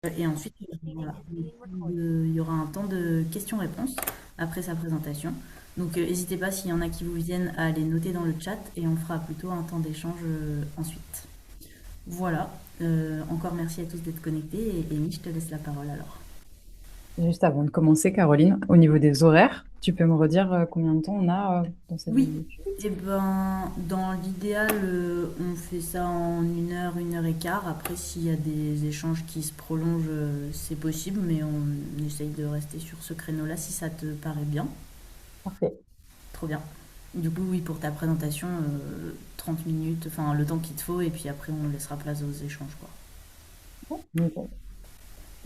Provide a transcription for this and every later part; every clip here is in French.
Et ensuite, voilà, il y aura un temps de questions-réponses après sa présentation. Donc, n'hésitez pas s'il y en a qui vous viennent à les noter dans le chat et on fera plutôt un temps d'échange ensuite. Voilà. Encore merci à tous d'être connectés et Amy, je te laisse la parole alors. Juste avant de commencer, Caroline, au niveau des horaires, tu peux me redire combien de temps on a dans cette Oui, étude? et ben dans l'idéal, on fait ça en une heure et quart. Après, s'il y a des échanges qui se prolongent, c'est possible, mais on essaye de rester sur ce créneau-là si ça te paraît bien. Parfait. Trop bien. Du coup, oui, pour ta présentation, 30 minutes, enfin le temps qu'il te faut, et puis après on laissera place aux échanges, quoi. Bon, nickel.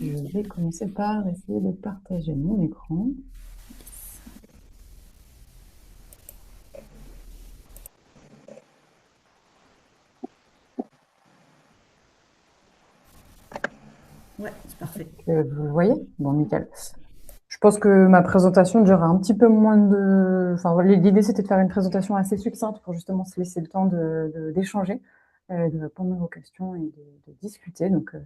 Je Nickel. vais commencer par essayer de partager mon écran. Ouais, c'est parfait. Vous le voyez? Bon, nickel. Je pense que ma présentation durera un petit peu moins de... Enfin, voilà, l'idée, c'était de faire une présentation assez succincte pour justement se laisser le temps d'échanger, de répondre aux questions et de discuter. Donc,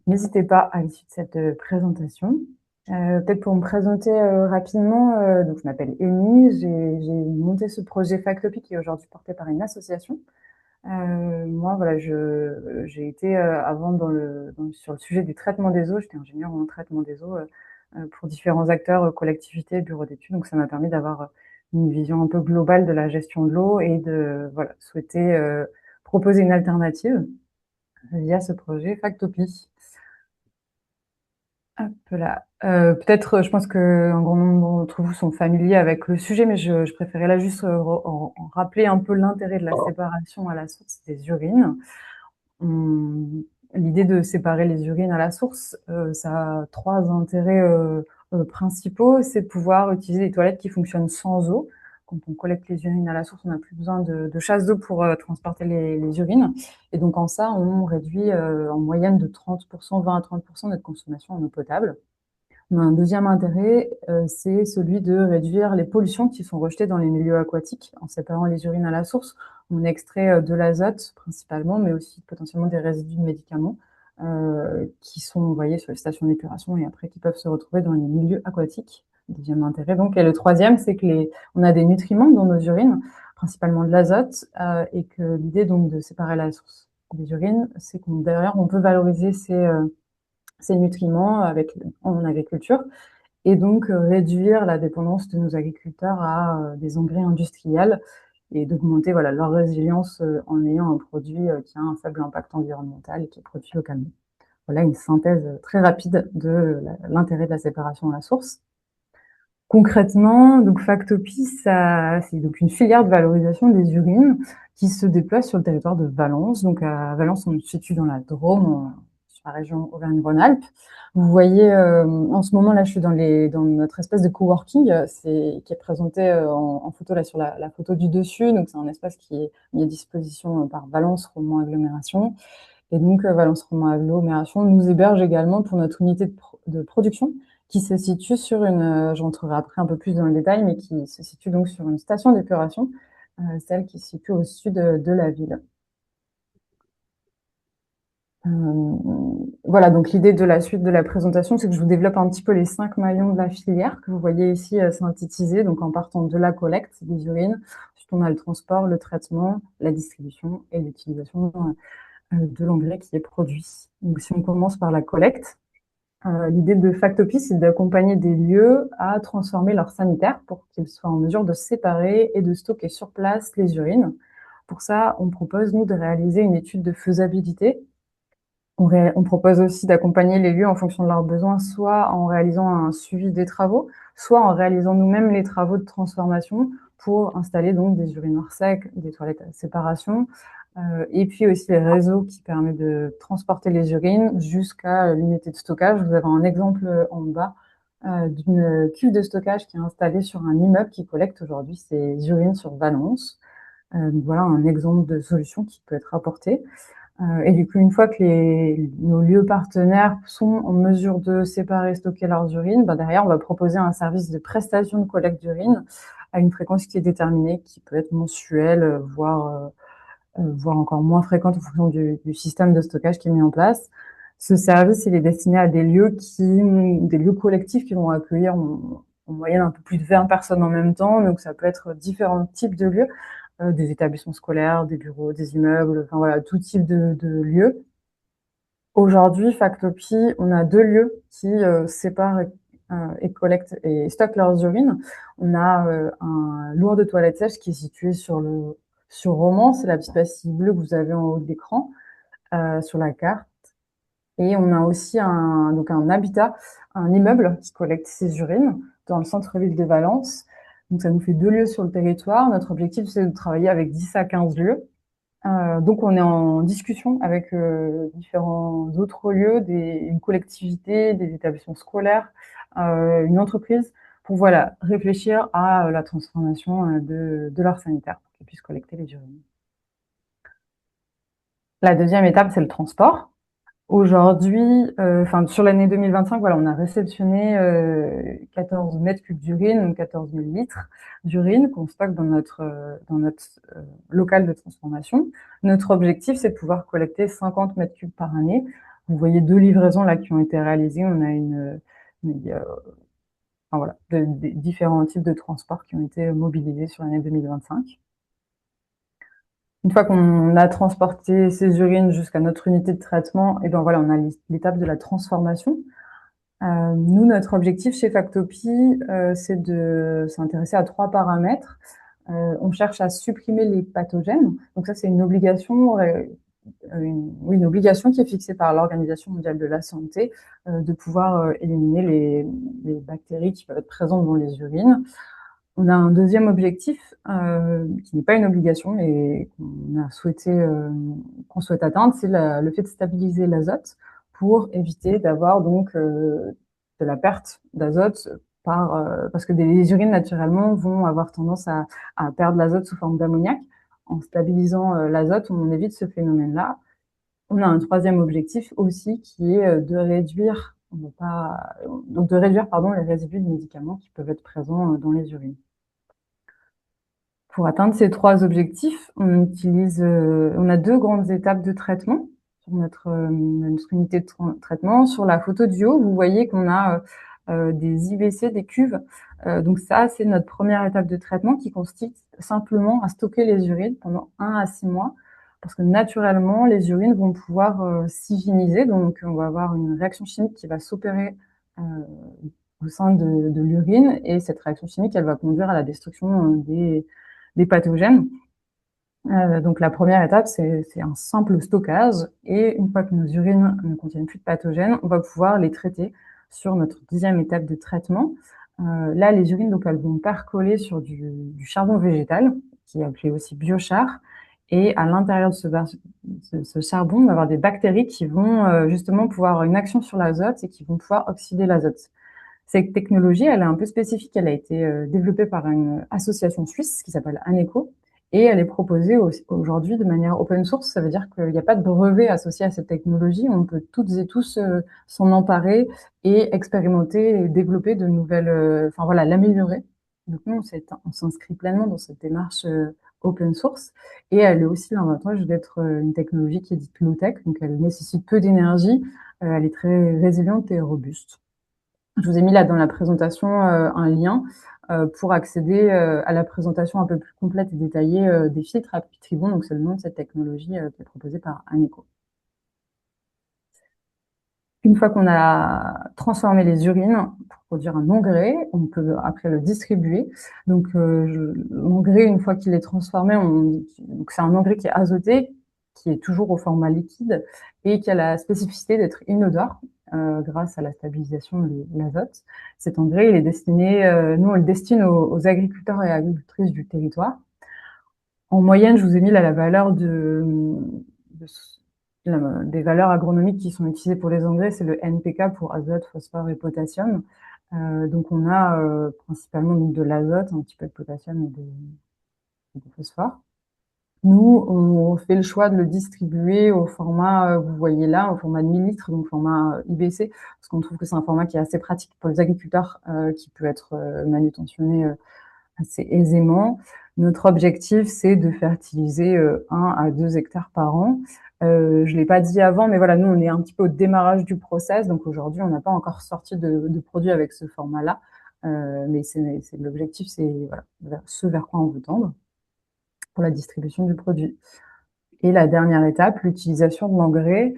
n'hésitez pas à l'issue de cette présentation. Peut-être pour me présenter rapidement, donc je m'appelle Amy, j'ai monté ce projet Factopi qui est aujourd'hui porté par une association. Moi, voilà, j'ai été avant sur le sujet du traitement des eaux, j'étais ingénieure en traitement des eaux pour différents acteurs, collectivités, bureaux d'études, donc ça m'a permis d'avoir une vision un peu globale de la gestion de l'eau et de voilà, souhaiter proposer une alternative via ce projet Factopi. Hop là. Peut-être, je pense qu'un grand nombre d'entre vous sont familiers avec le sujet, mais je préférais là juste en rappeler un peu l'intérêt de la séparation à la source des urines. L'idée de séparer les urines à la source, ça a trois intérêts principaux. C'est de pouvoir utiliser des toilettes qui fonctionnent sans eau. Quand on collecte les urines à la source, on n'a plus besoin de chasse d'eau pour transporter les urines. Et donc en ça, on réduit en moyenne de 30%, 20 à 30% notre consommation en eau potable. On a un deuxième intérêt, c'est celui de réduire les pollutions qui sont rejetées dans les milieux aquatiques. En séparant les urines à la source, on extrait de l'azote principalement, mais aussi potentiellement des résidus de médicaments qui sont envoyés sur les stations d'épuration et après qui peuvent se retrouver dans les milieux aquatiques. Deuxième intérêt donc. Et le troisième, c'est que on a des nutriments dans nos urines, principalement de l'azote, et que l'idée donc de séparer la source des urines, c'est qu'on derrière on peut valoriser ces nutriments en agriculture et donc réduire la dépendance de nos agriculteurs à des engrais industriels et d'augmenter voilà, leur résilience en ayant un produit qui a un faible impact environnemental et qui est produit localement. Voilà une synthèse très rapide de l'intérêt de la séparation à la source. Concrètement, donc Factopi, c'est donc une filière de valorisation des urines qui se déploie sur le territoire de Valence. Donc à Valence, on se situe dans la Drôme, sur la région Auvergne-Rhône-Alpes. Vous voyez, en ce moment là, je suis dans notre espèce de coworking, qui est présenté en photo là sur la photo du dessus. Donc c'est un espace qui est mis à disposition par Valence Romand Agglomération. Et donc, Valence Roman Agglomération nous héberge également pour notre unité de production qui se situe sur j'entrerai après un peu plus dans le détail, mais qui se situe donc sur une station d'épuration, celle qui se situe au sud de la ville. Voilà, donc l'idée de la suite de la présentation, c'est que je vous développe un petit peu les 5 maillons de la filière que vous voyez ici synthétisés, donc en partant de la collecte des urines. Ensuite, on a le transport, le traitement, la distribution et l'utilisation de l'engrais qui est produit. Donc, si on commence par la collecte, l'idée de Factopi, c'est d'accompagner des lieux à transformer leur sanitaire pour qu'ils soient en mesure de séparer et de stocker sur place les urines. Pour ça, on propose, nous, de réaliser une étude de faisabilité. On propose aussi d'accompagner les lieux en fonction de leurs besoins, soit en réalisant un suivi des travaux, soit en réalisant nous-mêmes les travaux de transformation pour installer donc des urinoirs secs, des toilettes à séparation, et puis aussi les réseaux qui permettent de transporter les urines jusqu'à l'unité de stockage. Vous avez un exemple en bas d'une cuve de stockage qui est installée sur un immeuble qui collecte aujourd'hui ces urines sur Valence. Donc voilà un exemple de solution qui peut être apportée. Et du coup, une fois que nos lieux partenaires sont en mesure de séparer et stocker leurs urines, ben derrière, on va proposer un service de prestation de collecte d'urine à une fréquence qui est déterminée, qui peut être mensuelle, voire encore moins fréquente en fonction du système de stockage qui est mis en place. Ce service, il est destiné à des lieux collectifs qui vont accueillir en moyenne un peu plus de 20 personnes en même temps. Donc, ça peut être différents types de lieux, des établissements scolaires, des bureaux, des immeubles, enfin voilà, tout type de lieux. Aujourd'hui, Factopi, on a 2 lieux qui séparent et collectent et stockent leurs urines. On a un lourd de toilettes sèches qui est situé sur Romans, c'est la petite pastille bleue que vous avez en haut de l'écran sur la carte. Et on a aussi donc un habitat, un immeuble qui collecte ces urines dans le centre-ville de Valence. Donc ça nous fait 2 lieux sur le territoire. Notre objectif, c'est de travailler avec 10 à 15 lieux. Donc on est en discussion avec différents autres lieux, une collectivité, des établissements scolaires, une entreprise, pour voilà réfléchir à la transformation de leur sanitaire pour qu'ils puissent collecter les urines. La deuxième étape, c'est le transport. Aujourd'hui, sur l'année 2025, voilà, on a réceptionné 14 mètres cubes d'urine, donc 14 000 litres d'urine qu'on stocke dans notre local de transformation. Notre objectif, c'est de pouvoir collecter 50 mètres cubes par année. Vous voyez 2 livraisons là qui ont été réalisées. On a différents types de transports qui ont été mobilisés sur l'année 2025. Une fois qu'on a transporté ces urines jusqu'à notre unité de traitement, et ben voilà, on a l'étape de la transformation. Nous, notre objectif chez Factopi, c'est de s'intéresser à 3 paramètres. On cherche à supprimer les pathogènes. Donc ça, c'est une obligation, une obligation qui est fixée par l'Organisation mondiale de la santé, de pouvoir éliminer les bactéries qui peuvent être présentes dans les urines. On a un deuxième objectif qui n'est pas une obligation, mais qu'on souhaite atteindre, c'est le fait de stabiliser l'azote pour éviter d'avoir donc de la perte d'azote parce que les urines naturellement vont avoir tendance à perdre l'azote sous forme d'ammoniac. En stabilisant l'azote, on évite ce phénomène-là. On a un troisième objectif aussi qui est de réduire, les résidus de médicaments qui peuvent être présents dans les urines. Pour atteindre ces 3 objectifs, on a 2 grandes étapes de traitement sur notre unité de traitement. Sur la photo du haut, vous voyez qu'on a des IBC, des cuves. Donc ça, c'est notre première étape de traitement qui consiste simplement à stocker les urines pendant 1 à 6 mois. Parce que naturellement, les urines vont pouvoir s'hygiéniser. Donc, on va avoir une réaction chimique qui va s'opérer au sein de l'urine. Et cette réaction chimique, elle va conduire à la destruction des pathogènes. Donc la première étape, c'est un simple stockage. Et une fois que nos urines ne contiennent plus de pathogènes, on va pouvoir les traiter sur notre deuxième étape de traitement. Là, les urines, donc, elles vont percoler sur du charbon végétal, qui est appelé aussi biochar. Et à l'intérieur de ce charbon, on va avoir des bactéries qui vont justement pouvoir avoir une action sur l'azote et qui vont pouvoir oxyder l'azote. Cette technologie, elle est un peu spécifique. Elle a été développée par une association suisse qui s'appelle Aneco et elle est proposée aujourd'hui de manière open source. Ça veut dire qu'il n'y a pas de brevet associé à cette technologie. On peut toutes et tous s'en emparer et expérimenter et développer de nouvelles, l'améliorer. Donc nous, on s'inscrit pleinement dans cette démarche open source et elle a aussi l'avantage d'être une technologie qui est dite low-tech, donc elle nécessite peu d'énergie, elle est très résiliente et robuste. Je vous ai mis là dans la présentation un lien pour accéder à la présentation un peu plus complète et détaillée des filtres à Tribon. Donc, c'est le nom de cette technologie qui est proposée par Aneco. Une fois qu'on a transformé les urines pour produire un engrais, on peut après le distribuer. Donc, l'engrais, une fois qu'il est transformé, donc c'est un engrais qui est azoté, qui est toujours au format liquide et qui a la spécificité d'être inodore grâce à la stabilisation de l'azote. Cet engrais, il est destiné, nous on le destine aux agriculteurs et agricultrices du territoire. En moyenne, je vous ai mis là la valeur des valeurs agronomiques qui sont utilisées pour les engrais, c'est le NPK pour azote, phosphore et potassium. Donc on a principalement de l'azote, un petit peu de potassium et de phosphore. Nous, on fait le choix de le distribuer au format, vous voyez là, au format de 1000 litres, donc format IBC, parce qu'on trouve que c'est un format qui est assez pratique pour les agriculteurs, qui peut être manutentionné assez aisément. Notre objectif, c'est de fertiliser 1 à 2 hectares par an. Je l'ai pas dit avant, mais voilà, nous, on est un petit peu au démarrage du process. Donc aujourd'hui, on n'a pas encore sorti de produit avec ce format-là. Mais c'est l'objectif, c'est voilà, ce vers quoi on veut tendre pour la distribution du produit. Et la dernière étape, l'utilisation de l'engrais.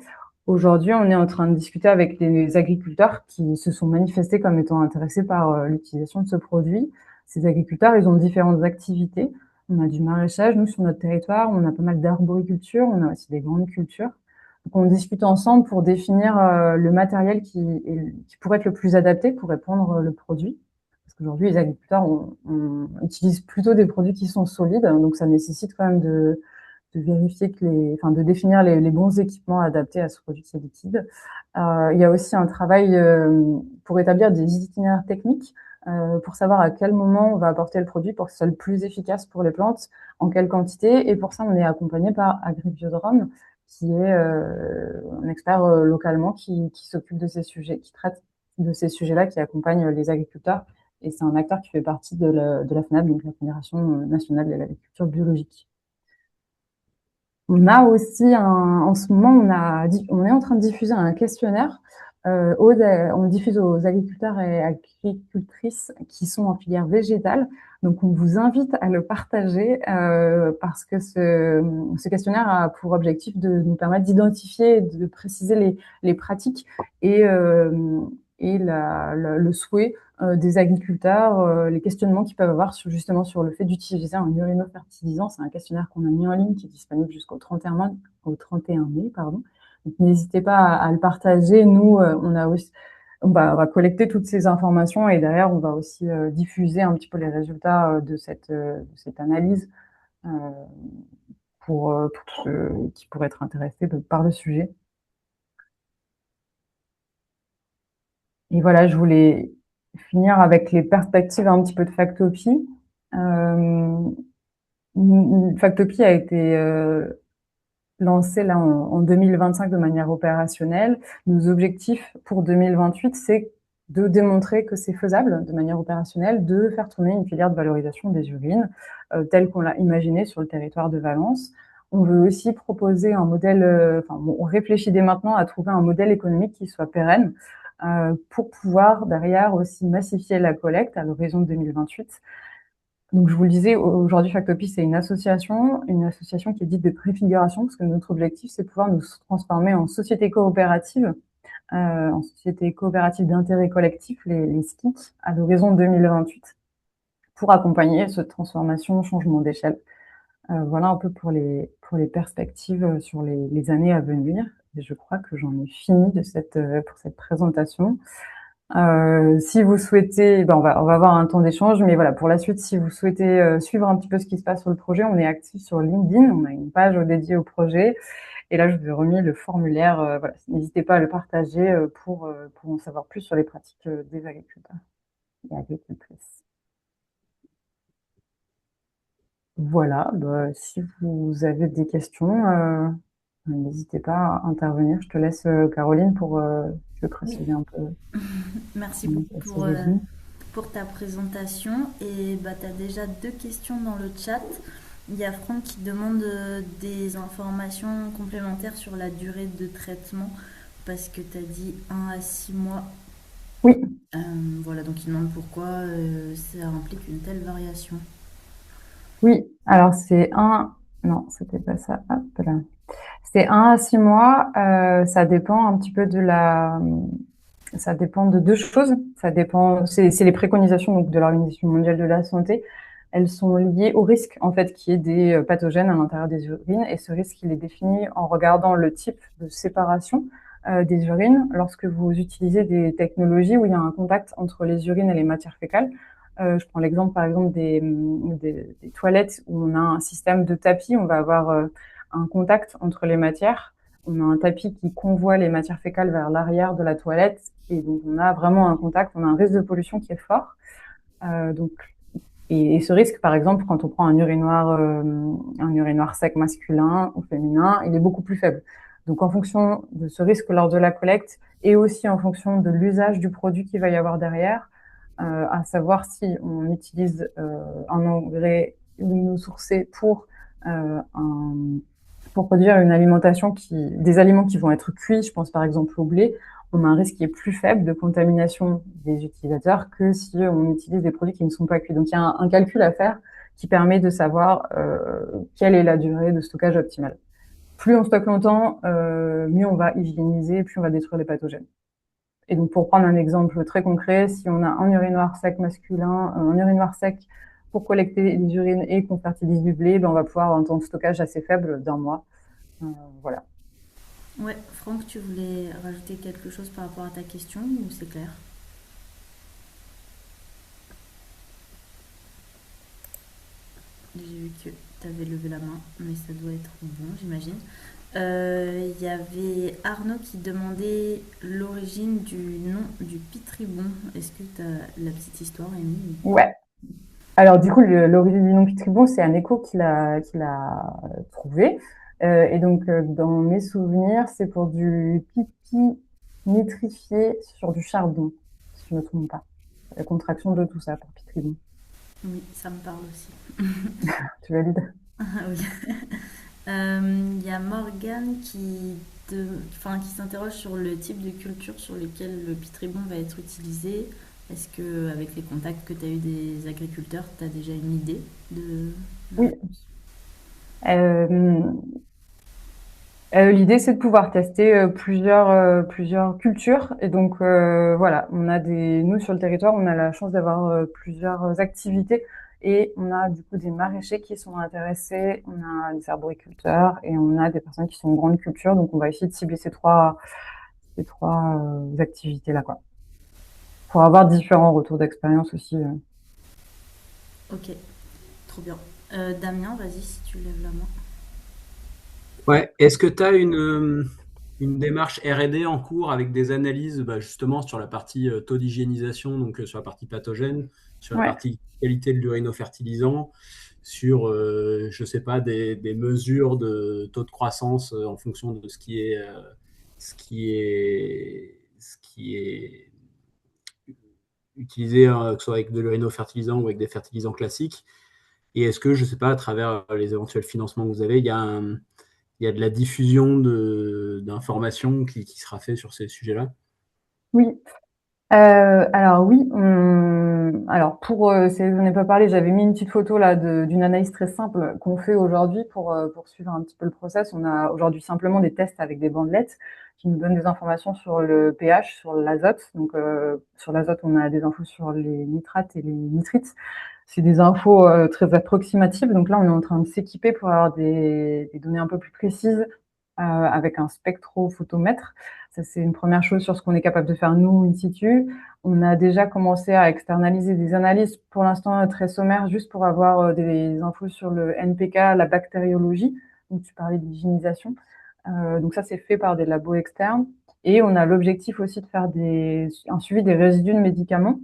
Aujourd'hui, on est en train de discuter avec les agriculteurs qui se sont manifestés comme étant intéressés par l'utilisation de ce produit. Ces agriculteurs, ils ont différentes activités. On a du maraîchage, nous, sur notre territoire, on a pas mal d'arboriculture, on a aussi des grandes cultures. Donc, on discute ensemble pour définir le matériel qui pourrait être le plus adapté pour répandre le produit. Parce qu'aujourd'hui, les agriculteurs utilisent plutôt des produits qui sont solides, donc ça nécessite quand même de vérifier enfin, de définir les bons équipements adaptés à ce produit qui est liquide. Il y a aussi un travail pour établir des itinéraires techniques pour savoir à quel moment on va apporter le produit pour que ce soit le plus efficace pour les plantes, en quelle quantité. Et pour ça, on est accompagné par Agribiodrome, qui est un expert localement qui s'occupe de ces sujets, qui traite de ces sujets-là, qui accompagne les agriculteurs. Et c'est un acteur qui fait partie de la FNAB, donc la Fédération nationale de l'agriculture biologique. On a aussi en ce moment, on est en train de diffuser un questionnaire. On diffuse aux agriculteurs et agricultrices qui sont en filière végétale. Donc, on vous invite à le partager parce que ce questionnaire a pour objectif de nous permettre d'identifier et de préciser les pratiques et le souhait des agriculteurs, les questionnements qu'ils peuvent avoir justement sur le fait d'utiliser un urinofertilisant. C'est un questionnaire qu'on a mis en ligne qui est disponible jusqu'au 31 mai, pardon. Donc n'hésitez pas à le partager. Nous, on va collecter toutes ces informations et derrière on va aussi diffuser un petit peu les résultats de cette analyse euh, pour tous ceux qui pourraient être intéressés par le sujet. Et voilà, je voulais finir avec les perspectives un petit peu de Factopie. Euh, Factopie a été lancé là en 2025 de manière opérationnelle. Nos objectifs pour 2028, c'est de démontrer que c'est faisable de manière opérationnelle de faire tourner une filière de valorisation des urines telle qu'on l'a imaginé sur le territoire de Valence. On veut aussi proposer un modèle, on réfléchit dès maintenant à trouver un modèle économique qui soit pérenne pour pouvoir derrière aussi massifier la collecte à l'horizon de 2028. Donc, je vous le disais, aujourd'hui, Factopie, c'est une association qui est dite de préfiguration, parce que notre objectif, c'est de pouvoir nous transformer en société coopérative d'intérêt collectif, les SCIC, à l'horizon 2028, pour accompagner cette transformation, changement d'échelle. Voilà un peu pour les perspectives sur les années à venir. Et je crois que j'en ai fini pour cette présentation. Si vous souhaitez, on va avoir un temps d'échange, mais voilà, pour la suite, si vous souhaitez suivre un petit peu ce qui se passe sur le projet, on est actif sur LinkedIn, on a une page dédiée au projet, et là, je vous ai remis le formulaire, voilà, n'hésitez pas à le partager pour en savoir plus sur les pratiques des agriculteurs et agricultrices. Voilà, si vous avez des questions, n'hésitez pas à intervenir. Je te laisse, Caroline, pour préciser un peu. Merci beaucoup pour ta présentation. Et bah, tu as déjà deux questions dans le chat. Il y a Franck qui demande des informations complémentaires sur la durée de traitement parce que tu as dit 1 à 6 mois. Oui. Voilà, donc il demande pourquoi ça implique une telle variation. Oui, alors non, c'était pas ça. Hop là. C'est 1 à 6 mois. Ça dépend un petit peu ça dépend de deux choses. C'est les préconisations donc de l'Organisation mondiale de la santé. Elles sont liées au risque en fait qu'il y ait des pathogènes à l'intérieur des urines et ce risque il est défini en regardant le type de séparation des urines lorsque vous utilisez des technologies où il y a un contact entre les urines et les matières fécales. Je prends l'exemple par exemple des toilettes où on a un système de tapis, on va avoir un contact entre les matières. On a un tapis qui convoie les matières fécales vers l'arrière de la toilette et donc on a vraiment un contact, on a un risque de pollution qui est fort. Et ce risque, par exemple, quand on prend un urinoir sec masculin ou féminin, il est beaucoup plus faible. Donc, en fonction de ce risque lors de la collecte et aussi en fonction de l'usage du produit qu'il va y avoir derrière, à savoir si on utilise un engrais luminosourcé pour pour produire une alimentation des aliments qui vont être cuits, je pense par exemple au blé, on a un risque qui est plus faible de contamination des utilisateurs que si on utilise des produits qui ne sont pas cuits. Donc il y a un calcul à faire qui permet de savoir quelle est la durée de stockage optimale. Plus on stocke longtemps, mieux on va hygiéniser, plus on va détruire les pathogènes. Et donc pour prendre un exemple très concret, si on a un urinoir sec masculin, un urinoir sec pour collecter les urines et qu'on fertilise du blé, ben on va pouvoir avoir un temps de stockage assez faible d'1 mois. Voilà. Ouais, Franck, tu voulais rajouter quelque chose par rapport à ta question ou c'est clair? J'ai vu que tu avais levé la main, mais ça doit être bon, j'imagine. Il y avait Arnaud qui demandait l'origine du nom du pitribon. Est-ce que tu as la petite histoire, Amy? Ouais. Alors du coup, l'origine du nom Pitribon, c'est un écho qu'il a trouvé. Et donc dans mes souvenirs, c'est pour du pipi nitrifié sur du charbon, si je ne me trompe pas. La contraction de tout ça pour Pitribon. Oui, ça me parle aussi. Tu valides? Ah oui. Il y a Morgane enfin, qui s'interroge sur le type de culture sur lequel le pitribon va être utilisé. Est-ce que, avec les contacts que tu as eu des agriculteurs, tu as déjà une idée de la Oui. réponse? Euh, L'idée, c'est de pouvoir tester plusieurs cultures. Et donc, voilà, nous, sur le territoire, on a la chance d'avoir plusieurs activités. Et on a du coup des maraîchers qui sont intéressés, on a des arboriculteurs et on a des personnes qui sont en grande culture. Donc, on va essayer de cibler ces trois activités-là, quoi. Pour avoir différents retours d'expérience aussi. Ok, trop bien. Damien, vas-y si tu lèves la main. Ouais, est-ce que tu as une démarche R&D en cours avec des analyses bah, justement sur la partie taux d'hygiénisation, donc sur la partie pathogène, sur la Ouais. partie qualité de l'urinofertilisant, sur, je sais pas, des mesures de taux de croissance en fonction de ce qui est utilisé, que ce soit avec de l'urinofertilisant ou avec des fertilisants classiques. Et est-ce que, je sais pas, à travers les éventuels financements que vous avez, il y a de la diffusion d'informations qui sera fait sur ces sujets-là? Oui. Alors oui, alors j'en ai pas parlé, j'avais mis une petite photo là d'une analyse très simple qu'on fait aujourd'hui pour suivre un petit peu le process. On a aujourd'hui simplement des tests avec des bandelettes qui nous donnent des informations sur le pH, sur l'azote. Donc sur l'azote, on a des infos sur les nitrates et les nitrites. C'est des infos très approximatives. Donc là, on est en train de s'équiper pour avoir des données un peu plus précises avec un spectrophotomètre. Ça, c'est une première chose sur ce qu'on est capable de faire nous in situ. On a déjà commencé à externaliser des analyses, pour l'instant très sommaires, juste pour avoir des infos sur le NPK, la bactériologie. Donc tu parlais de l'hygiénisation. Donc ça, c'est fait par des labos externes. Et on a l'objectif aussi de faire un suivi des résidus de médicaments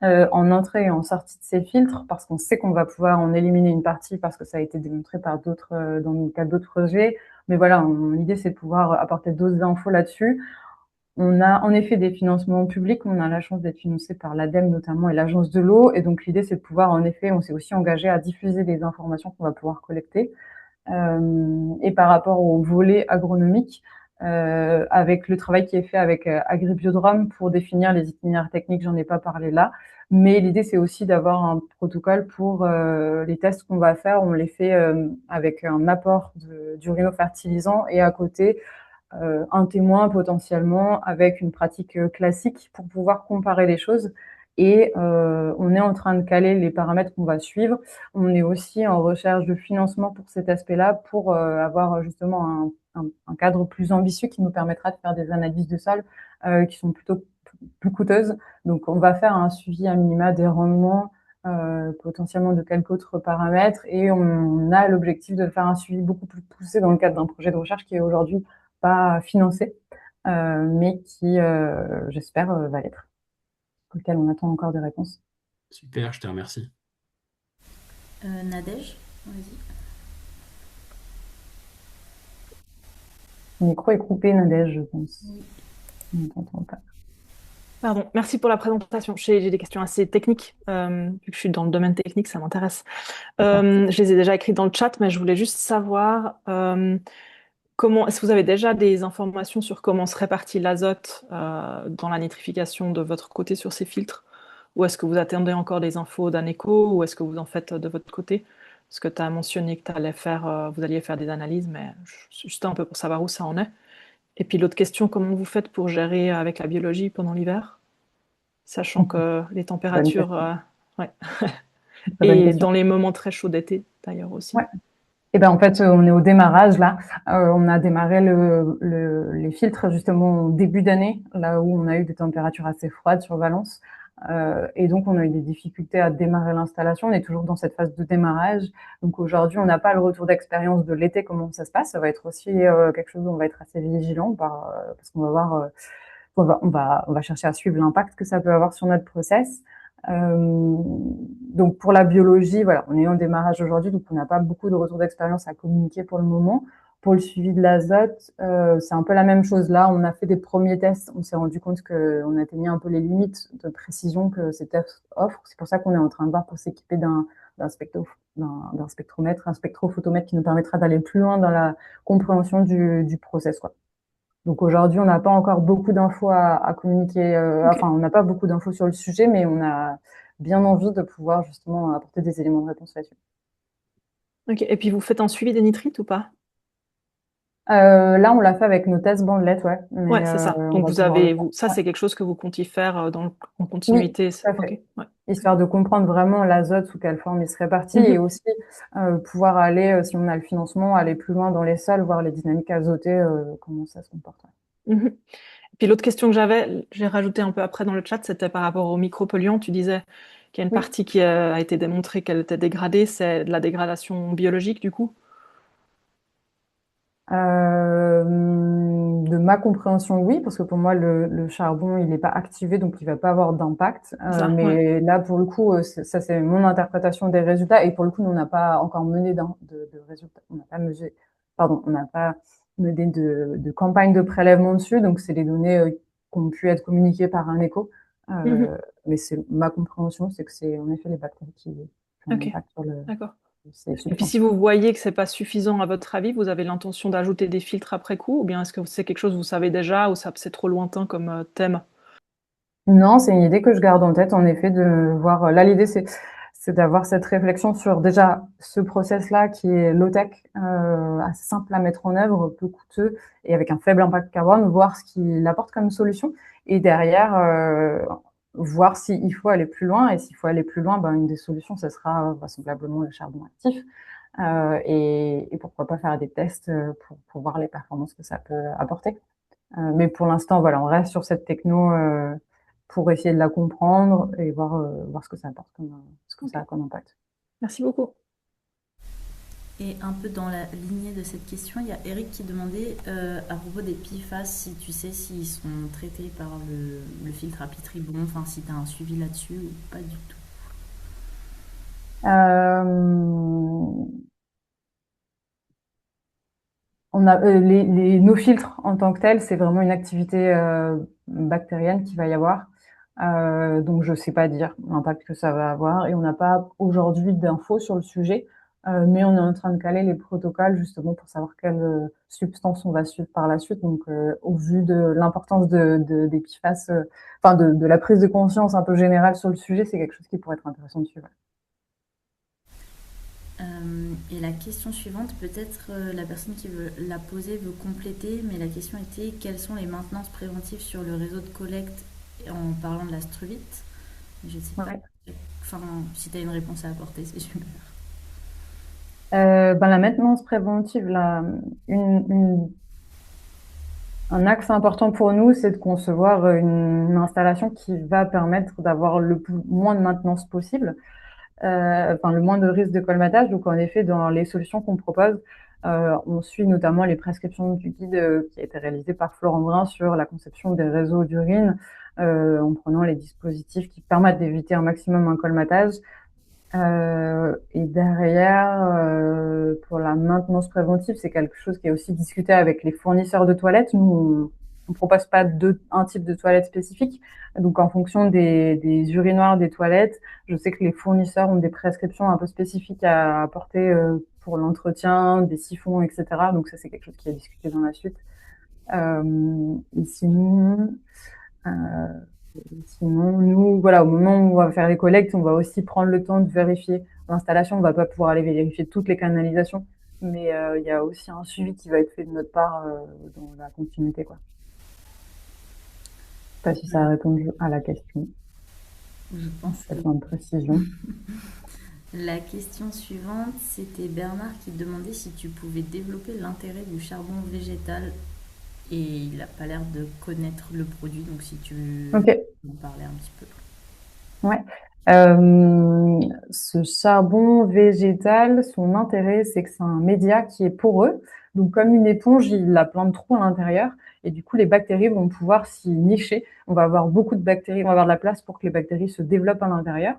en entrée et en sortie de ces filtres, parce qu'on sait qu'on va pouvoir en éliminer une partie, parce que ça a été démontré par d'autres, dans le cas d'autres projets. Mais voilà, l'idée, c'est de pouvoir apporter d'autres infos là-dessus. On a en effet des financements publics. On a la chance d'être financé par l'ADEME notamment et l'Agence de l'eau. Et donc l'idée, c'est de pouvoir, en effet, on s'est aussi engagé à diffuser des informations qu'on va pouvoir collecter. Et par rapport au volet agronomique, avec le travail qui est fait avec Agribiodrome pour définir les itinéraires techniques, j'en ai pas parlé là, mais l'idée c'est aussi d'avoir un protocole pour les tests qu'on va faire, on les fait avec un apport d'urinofertilisant et à côté un témoin potentiellement avec une pratique classique pour pouvoir comparer les choses. Et on est en train de caler les paramètres qu'on va suivre. On est aussi en recherche de financement pour cet aspect-là, pour avoir justement un cadre plus ambitieux qui nous permettra de faire des analyses de sol qui sont plutôt plus coûteuses. Donc on va faire un suivi à minima des rendements, potentiellement de quelques autres paramètres, et on a l'objectif de faire un suivi beaucoup plus poussé dans le cadre d'un projet de recherche qui est aujourd'hui pas financé, mais qui, j'espère, va l'être, pour lequel on attend encore des réponses. Super, je te remercie. Nadège, vas-y. Le micro est coupé, Nadège, je pense. Oui. On ne t'entend pas. Pardon, merci pour la présentation. J'ai des questions assez techniques. Vu que je suis dans le domaine technique, ça m'intéresse. Je les ai déjà écrites dans le chat, mais je voulais juste savoir comment, est-ce que vous avez déjà des informations sur comment se répartit l'azote dans la nitrification de votre côté sur ces filtres? Ou est-ce que vous attendez encore des infos d'Aneco ou est-ce que vous en faites de votre côté? Parce que tu as mentionné que vous alliez faire des analyses, mais juste un peu pour savoir où ça en est. Et puis l'autre question, comment vous faites pour gérer avec la biologie pendant l'hiver? Sachant que les Bonne températures, question. ouais. Très bonne Et question. dans les moments très chauds d'été, d'ailleurs aussi. Ouais. Et ben en fait, on est au démarrage là. On a démarré les filtres justement au début d'année, là où on a eu des températures assez froides sur Valence. Et donc, on a eu des difficultés à démarrer l'installation. On est toujours dans cette phase de démarrage. Donc aujourd'hui, on n'a pas le retour d'expérience de l'été, comment ça se passe. Ça va être aussi quelque chose où on va être assez vigilant parce qu'on va voir, on va chercher à suivre l'impact que ça peut avoir sur notre process. Donc pour la biologie, voilà, on est en démarrage aujourd'hui, donc on n'a pas beaucoup de retours d'expérience à communiquer pour le moment. Pour le suivi de l'azote, c'est un peu la même chose là. On a fait des premiers tests, on s'est rendu compte qu'on atteignait un peu les limites de précision que ces tests offrent. C'est pour ça qu'on est en train de voir pour s'équiper d'un spectromètre, un spectrophotomètre qui nous permettra d'aller plus loin dans la compréhension du process, quoi. Donc aujourd'hui, on n'a pas encore beaucoup d'infos à communiquer. Ok. Enfin, on n'a pas beaucoup d'infos sur le sujet, mais on a bien envie de pouvoir justement apporter des éléments de réponse là-dessus. Ok. Et puis vous faites un suivi des nitrites ou pas? Là, on l'a fait avec nos tests bandelettes, ouais, mais Ouais, c'est ça. on Donc va pouvoir le faire. ça Ouais. c'est quelque chose que vous comptiez faire en Oui, continuité. tout à Ok. fait. Ouais. Histoire de comprendre vraiment l'azote, sous quelle forme il se répartit, et Mhm. aussi pouvoir aller, si on a le financement, aller plus loin dans les sols, voir les dynamiques azotées, comment ça se comporte. Ouais. Mhm. Puis l'autre question que j'avais, j'ai rajouté un peu après dans le chat, c'était par rapport aux micropolluants. Tu disais qu'il y a une Oui. partie qui a été démontrée qu'elle était dégradée, c'est de la dégradation biologique du coup. De ma compréhension, oui, parce que pour moi, le charbon, il n'est pas activé, donc il va pas avoir d'impact. C'est ça, ouais. Mais là, pour le coup, ça, c'est mon interprétation des résultats. Et pour le coup, nous, on n'a pas encore mené de résultats. On n'a pas mesuré, pardon, on n'a pas mené de campagne de prélèvement dessus. Donc, c'est les données qui ont pu être communiquées par un écho. Mhm. Mais c'est ma compréhension, c'est que c'est en effet les bactéries qui ont un Ok, impact sur d'accord. ces Et puis substances. si vous voyez que c'est pas suffisant à votre avis, vous avez l'intention d'ajouter des filtres après coup, ou bien est-ce que c'est quelque chose que vous savez déjà, ou ça c'est trop lointain comme thème? Non, c'est une idée que je garde en tête, en effet, de voir. Là, l'idée, c'est d'avoir cette réflexion sur déjà ce process-là qui est low-tech, assez simple à mettre en œuvre, peu coûteux et avec un faible impact carbone, voir ce qu'il apporte comme solution. Et derrière, voir s'il faut aller plus loin. Et s'il faut aller plus loin, ben, une des solutions, ce sera vraisemblablement le charbon actif. Et pourquoi pas faire des tests pour voir les performances que ça peut apporter. Mais pour l'instant, voilà, on reste sur cette techno pour essayer de la comprendre et voir ce que ça apporte ce que Ok, ça a comme impact. merci beaucoup. Et un peu dans la lignée de cette question, il y a Eric qui demandait à propos des PFAS, si tu sais s'ils sont traités par le filtre à Pitribon, enfin si tu as un suivi là-dessus ou pas du tout. Euh, on a nos filtres en tant que tels, c'est vraiment une activité bactérienne qu'il va y avoir. Donc je sais pas dire l'impact que ça va avoir et on n'a pas aujourd'hui d'infos sur le sujet, mais on est en train de caler les protocoles justement pour savoir quelles substances on va suivre par la suite. Donc au vu de l'importance des PFAS, enfin de la prise de conscience un peu générale sur le sujet, c'est quelque chose qui pourrait être intéressant de suivre. Et la question suivante, peut-être la personne qui veut la poser veut compléter, mais la question était quelles sont les maintenances préventives sur le réseau de collecte en parlant de la struvite. Je ne sais pas. Ouais. Enfin, si tu as une réponse à apporter, c'est super. Ben, la maintenance préventive, là, un axe important pour nous, c'est de concevoir une installation qui va permettre d'avoir moins de maintenance possible, enfin le moins de risque de colmatage. Donc en effet, dans les solutions qu'on propose, on suit notamment les prescriptions du guide qui a été réalisé par Florent Brun sur la conception des réseaux d'urine, en prenant les dispositifs qui permettent d'éviter un maximum un colmatage. Et derrière, pour la maintenance préventive, c'est quelque chose qui est aussi discuté avec les fournisseurs de toilettes. Nous, on propose pas un type de toilette spécifique. Donc, en fonction des urinoirs des toilettes, je sais que les fournisseurs ont des prescriptions un peu spécifiques à apporter pour l'entretien, des siphons, etc. Donc, ça, c'est quelque chose qui est discuté dans la suite. Et euh, sinon, nous, voilà, au moment où on va faire les collectes, on va aussi prendre le temps de vérifier l'installation. On va pas pouvoir aller vérifier toutes les canalisations, mais il y a aussi un suivi qui va être fait de notre part dans la continuité, quoi. Je sais pas si ça a répondu à la question. Je pense que Peut-être une précision. la question suivante, c'était Bernard qui demandait si tu pouvais développer l'intérêt du charbon végétal. Et il n'a pas l'air de connaître le produit, donc si tu veux Ok, en parler un petit peu. ouais. Ce charbon végétal, son intérêt, c'est que c'est un média qui est poreux. Donc, comme une éponge, il a plein de trous à l'intérieur. Et du coup, les bactéries vont pouvoir s'y nicher. On va avoir beaucoup de bactéries, on va avoir de la place pour que les bactéries se développent à l'intérieur.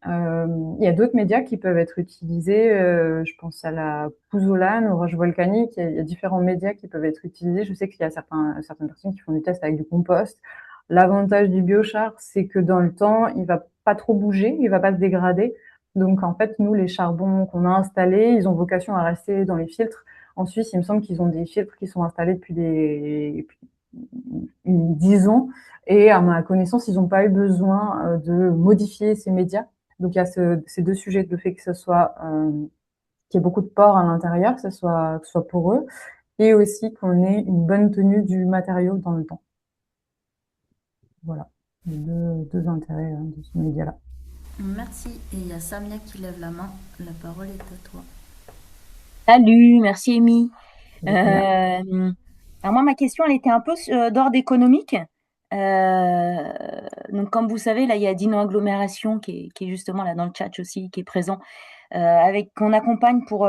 Il y a d'autres médias qui peuvent être utilisés. Je pense à la pouzzolane, aux roches volcaniques. Il y a différents médias qui peuvent être utilisés. Je sais qu'il y a certaines personnes qui font des tests avec du compost. L'avantage du biochar, c'est que dans le temps, il va pas trop bouger, il va pas se dégrader. Donc, en fait, nous, les charbons qu'on a installés, ils ont vocation à rester dans les filtres. En Suisse, il me semble qu'ils ont des filtres qui sont installés depuis 10 ans. Et à ma connaissance, ils n'ont pas eu besoin de modifier ces médias. Donc, il y a ces deux sujets, le fait que ce soit qu'il y ait beaucoup de pores à l'intérieur, que ce soit poreux, et aussi qu'on ait une bonne tenue du matériau dans le temps. Voilà, les deux intérêts de ce média-là. Merci. Et il y a Samia qui lève la main. La parole est à toi. Salut, merci Amy. Samia. Alors moi, ma question, elle était un peu d'ordre économique. Euh, donc, comme vous savez, là, il y a Dino Agglomération qui est justement là dans le chat aussi, qui est présent, avec qu'on accompagne pour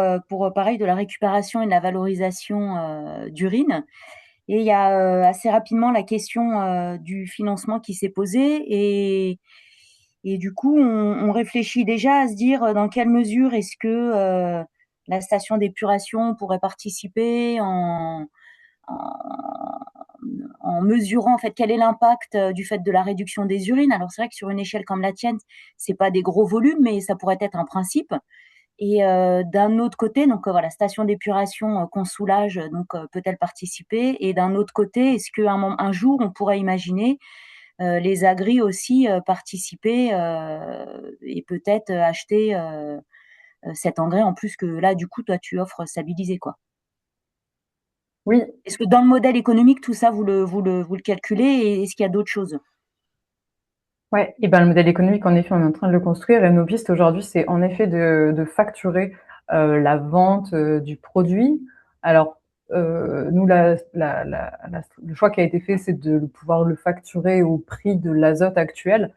pareil de la récupération et de la valorisation d'urine. Et il y a assez rapidement la question du financement qui s'est posée et du coup, on réfléchit déjà à se dire dans quelle mesure est-ce que la station d'épuration pourrait participer en, en mesurant en fait quel est l'impact du fait de la réduction des urines. Alors c'est vrai que sur une échelle comme la tienne, c'est pas des gros volumes, mais ça pourrait être un principe. Et d'un autre côté, donc voilà, station d'épuration qu'on soulage, donc peut-elle participer? Et d'un autre côté, est-ce qu'un jour on pourrait imaginer les agris aussi participer et peut-être acheter cet engrais en plus que là, du coup, toi, tu offres stabilisé, quoi. Oui, Est-ce que dans le modèle économique, tout ça, vous le calculez et est-ce qu'il y a d'autres choses? ouais. Et ben le modèle économique, en effet, on est en train de le construire. Et nos pistes aujourd'hui, c'est en effet de facturer la vente du produit. Alors, nous, le choix qui a été fait, c'est de pouvoir le facturer au prix de l'azote actuel.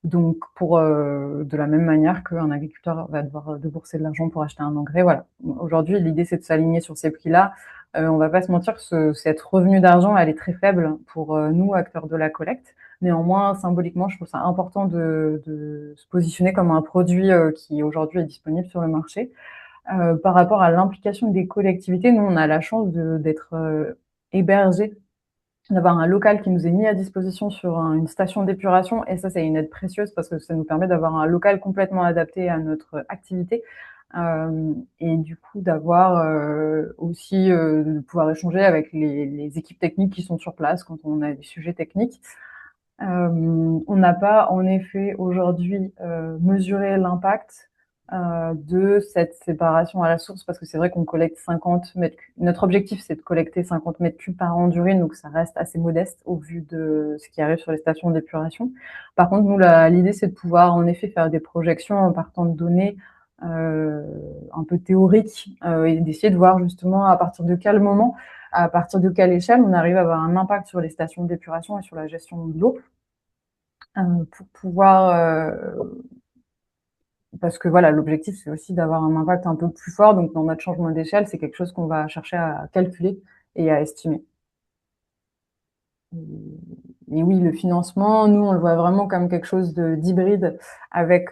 Donc, de la même manière qu'un agriculteur va devoir débourser de l'argent pour acheter un engrais, voilà. Aujourd'hui, l'idée, c'est de s'aligner sur ces prix-là. On va pas se mentir que cette revenu d'argent, elle est très faible pour nous, acteurs de la collecte. Néanmoins, symboliquement, je trouve ça important de se positionner comme un produit qui aujourd'hui est disponible sur le marché. Par rapport à l'implication des collectivités, nous, on a la chance d'être hébergés, d'avoir un local qui nous est mis à disposition sur une station d'épuration. Et ça, c'est une aide précieuse parce que ça nous permet d'avoir un local complètement adapté à notre activité. Et du coup, d'avoir aussi de pouvoir échanger avec les équipes techniques qui sont sur place quand on a des sujets techniques. On n'a pas, en effet, aujourd'hui mesuré l'impact de cette séparation à la source parce que c'est vrai qu'on collecte 50 mètres cubes. Notre objectif, c'est de collecter 50 mètres cubes par an d'urine, donc ça reste assez modeste au vu de ce qui arrive sur les stations d'épuration. Par contre, nous, l'idée, c'est de pouvoir, en effet, faire des projections en partant de données un peu théoriques et d'essayer de voir justement à partir de quel moment, à partir de quelle échelle on arrive à avoir un impact sur les stations d'épuration et sur la gestion de l'eau pour pouvoir parce que voilà, l'objectif c'est aussi d'avoir un impact un peu plus fort. Donc dans notre changement d'échelle, c'est quelque chose qu'on va chercher à calculer et à estimer. Et oui, le financement, nous on le voit vraiment comme quelque chose d'hybride avec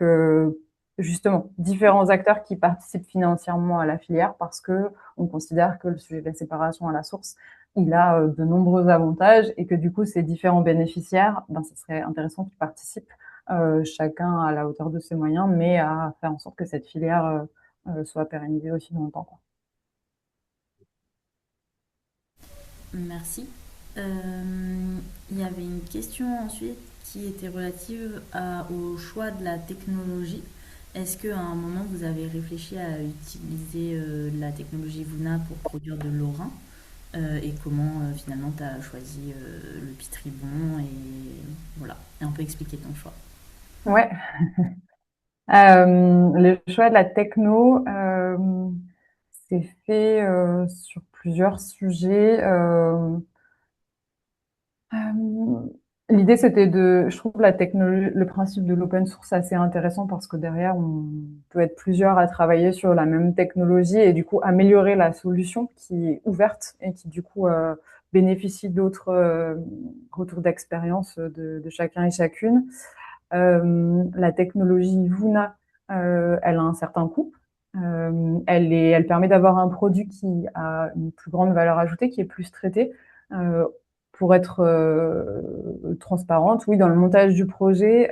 justement différents acteurs qui participent financièrement à la filière parce que on considère que le sujet de la séparation à la source, il a de nombreux avantages et que du coup, ces différents bénéficiaires, ce serait intéressant qu'ils participent chacun à la hauteur de ses moyens, mais à faire en sorte que cette filière soit pérennisée aussi dans le temps, quoi. Merci. Il y avait une question ensuite qui était relative au choix de la technologie. Est-ce qu'à un moment vous avez réfléchi à utiliser la technologie Vuna pour produire de l'orin et comment finalement tu as choisi le Pitribon et voilà, et un peu expliquer ton choix. Ouais. Le choix de la techno, c'est fait sur plusieurs sujets. L'idée, c'était je trouve la technologie, le principe de l'open source assez intéressant parce que derrière, on peut être plusieurs à travailler sur la même technologie et du coup améliorer la solution qui est ouverte et qui du coup bénéficie d'autres retours d'expérience de chacun et chacune. La technologie Vuna, elle a un certain coût. Elle permet d'avoir un produit qui a une plus grande valeur ajoutée, qui est plus traité. Pour être transparente, oui, dans le montage du projet,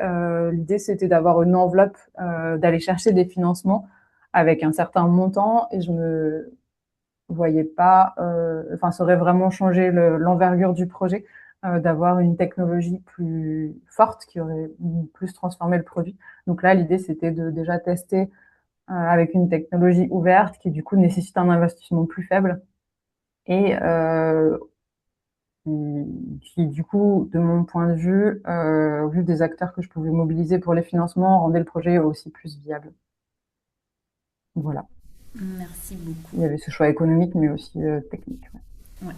l'idée c'était d'avoir une enveloppe, d'aller chercher des financements avec un certain montant, et je me voyais pas, ça aurait vraiment changé l'envergure du projet, d'avoir une technologie plus forte qui aurait plus transformé le produit. Donc là, l'idée c'était de déjà tester avec une technologie ouverte qui du coup nécessite un investissement plus faible et qui du coup, de mon point de vue, au vu des acteurs que je pouvais mobiliser pour les financements, rendait le projet aussi plus viable. Voilà. Merci beaucoup. Il y avait ce choix économique, mais aussi technique. Ouais.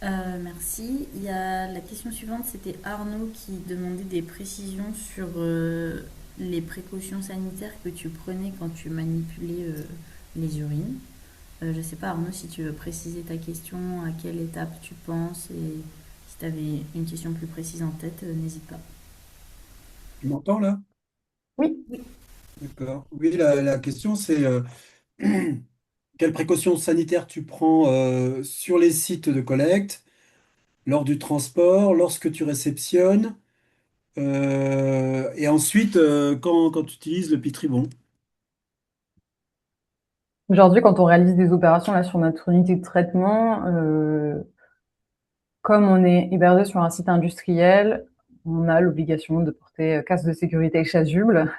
Merci. Il y a la question suivante, c'était Arnaud qui demandait des précisions sur les précautions sanitaires que tu prenais quand tu manipulais les urines. Je ne sais pas Arnaud si tu veux préciser ta question, à quelle étape tu penses et si tu avais une question plus précise en tête, n'hésite pas. Tu m'entends là? Oui. D'accord. Oui, la question c'est quelles précautions sanitaires tu prends sur les sites de collecte, lors du transport, lorsque tu réceptionnes, et ensuite quand tu utilises le Pitribon. Aujourd'hui, quand on réalise des opérations là sur notre unité de traitement, comme on est hébergé sur un site industriel, on a l'obligation de porter casque de sécurité et chasuble.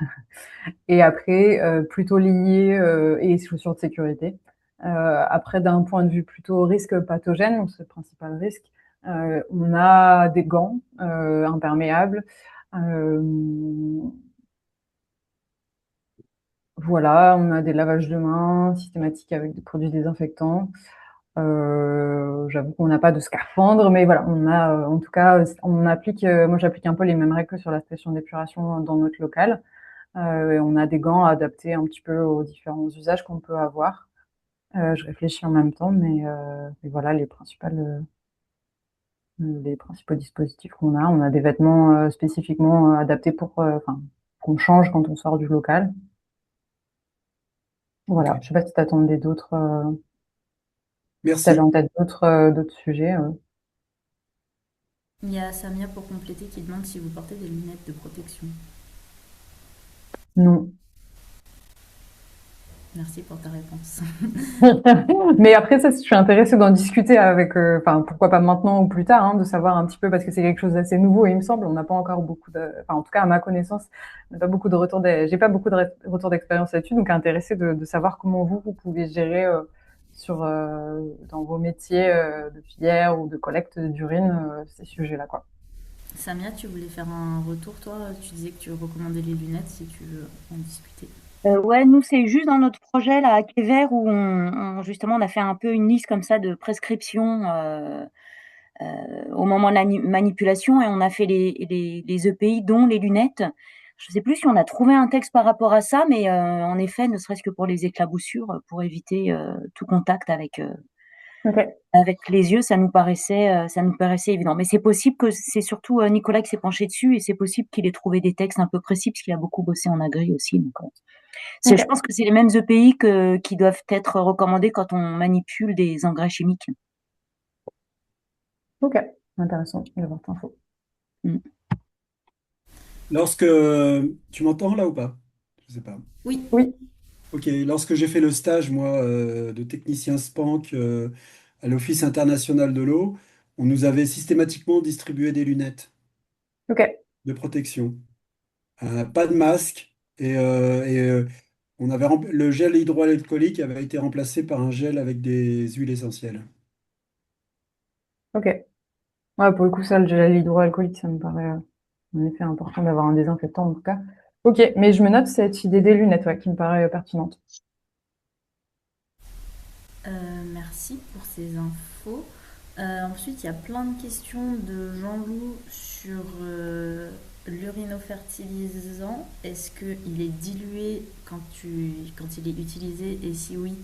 Et après, plutôt lié et chaussures de sécurité. Après, d'un point de vue plutôt risque pathogène, donc c'est le principal risque, on a des gants imperméables. Euh, voilà, on a des lavages de mains systématiques avec des produits désinfectants. J'avoue qu'on n'a pas de scaphandre, mais voilà, on a, en tout cas, on applique, moi j'applique un peu les mêmes règles que sur la station d'épuration dans notre local. Et on a des gants adaptés un petit peu aux différents usages qu'on peut avoir. Je réfléchis en même temps, mais voilà les principaux dispositifs qu'on a. On a des vêtements spécifiquement adaptés qu'on change quand on sort du local. Voilà. Ok. Je sais pas si t'attendais si t'avais Merci. en tête d'autres sujets. Il y a Samia pour compléter qui demande si vous portez des lunettes de protection. Non. Merci pour ta réponse. Mais après ça, je suis intéressée d'en discuter avec, pourquoi pas maintenant ou plus tard, hein, de savoir un petit peu parce que c'est quelque chose d'assez nouveau. Et il me semble, on n'a pas encore en tout cas à ma connaissance, on n'a pas beaucoup de j'ai pas beaucoup de retours d'expérience là-dessus, donc intéressée de savoir comment vous pouvez gérer dans vos métiers de filière ou de collecte d'urine ces sujets-là, quoi. Samia, tu voulais faire un retour, toi? Tu disais que tu recommandais les lunettes, si tu veux en discuter. Ouais, nous, c'est juste dans notre projet là, à Quai-Vert, où justement, on a fait un peu une liste comme ça de prescriptions au moment de la manipulation, et on a fait les EPI, dont les lunettes. Je ne sais plus si on a trouvé un texte par rapport à ça, mais en effet, ne serait-ce que pour les éclaboussures, pour éviter tout contact Ok. avec les yeux, ça nous paraissait évident. Mais c'est possible que c'est surtout Nicolas qui s'est penché dessus, et c'est possible qu'il ait trouvé des textes un peu précis, parce qu'il a beaucoup bossé en agri aussi. Donc, Ok. je pense que c'est les mêmes EPI qui doivent être recommandés quand on manipule des engrais chimiques. Ok, intéressant d'avoir cette info. Lorsque tu m'entends là ou pas? Je sais pas. Oui, Oui, Ok, lorsque j'ai fait le stage, moi, de technicien SPANC à l'Office international de l'eau, on nous avait systématiquement distribué des lunettes ok. de protection. Pas de masque on avait le gel hydroalcoolique avait été remplacé par un gel avec des huiles essentielles. Ok. Ouais, pour le coup, ça, le gel hydroalcoolique, ça me paraît en effet important d'avoir un désinfectant en tout cas. Ok, mais je me note cette idée des lunettes, ouais, qui me paraît pertinente. merci pour ces infos. Ensuite, il y a plein de questions de Jean-Loup sur l'urinofertilisant. Est-ce qu'il est dilué quand il est utilisé et si oui,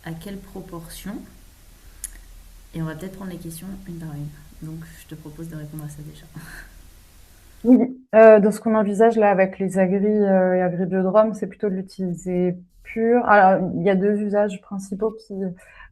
à quelle proportion? Et on va peut-être prendre les questions une par une. Donc, je te propose de répondre à ça déjà. Oui, dans ce qu'on envisage là avec les agris et agribiodromes, c'est plutôt de l'utiliser pur. Alors, il y a deux usages principaux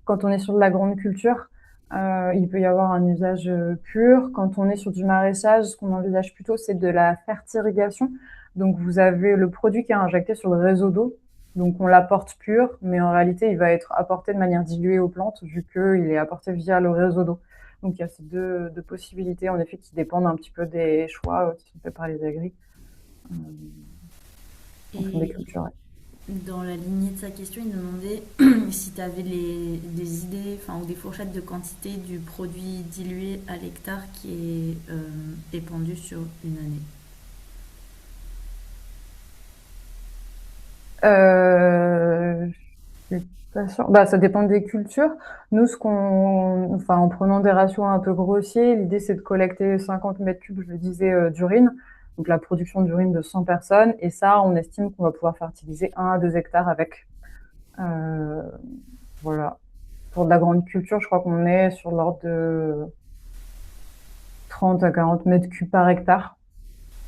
quand on est sur de la grande culture, il peut y avoir un usage pur. Quand on est sur du maraîchage, ce qu'on envisage plutôt, c'est de la fertirrigation. Donc, vous avez le produit qui est injecté sur le réseau d'eau. Donc, on l'apporte pur, mais en réalité, il va être apporté de manière diluée aux plantes, vu qu'il est apporté via le réseau d'eau. Donc il y a ces deux possibilités, en effet, qui dépendent un petit peu des choix qui sont faits par les agris en fonction des Et cultures. Ouais. dans la lignée de sa question, il demandait si tu avais des idées ou des fourchettes de quantité du produit dilué à l'hectare qui est épandu sur une année. Je suis pas sûre. Bah, ça dépend des cultures. Nous, en prenant des ratios un peu grossiers, l'idée c'est de collecter 50 mètres cubes, je le disais, d'urine. Donc la production d'urine de 100 personnes. Et ça, on estime qu'on va pouvoir fertiliser 1 à 2 hectares avec. Euh, voilà. Pour de la grande culture, je crois qu'on est sur l'ordre de 30 à 40 mètres cubes par hectare.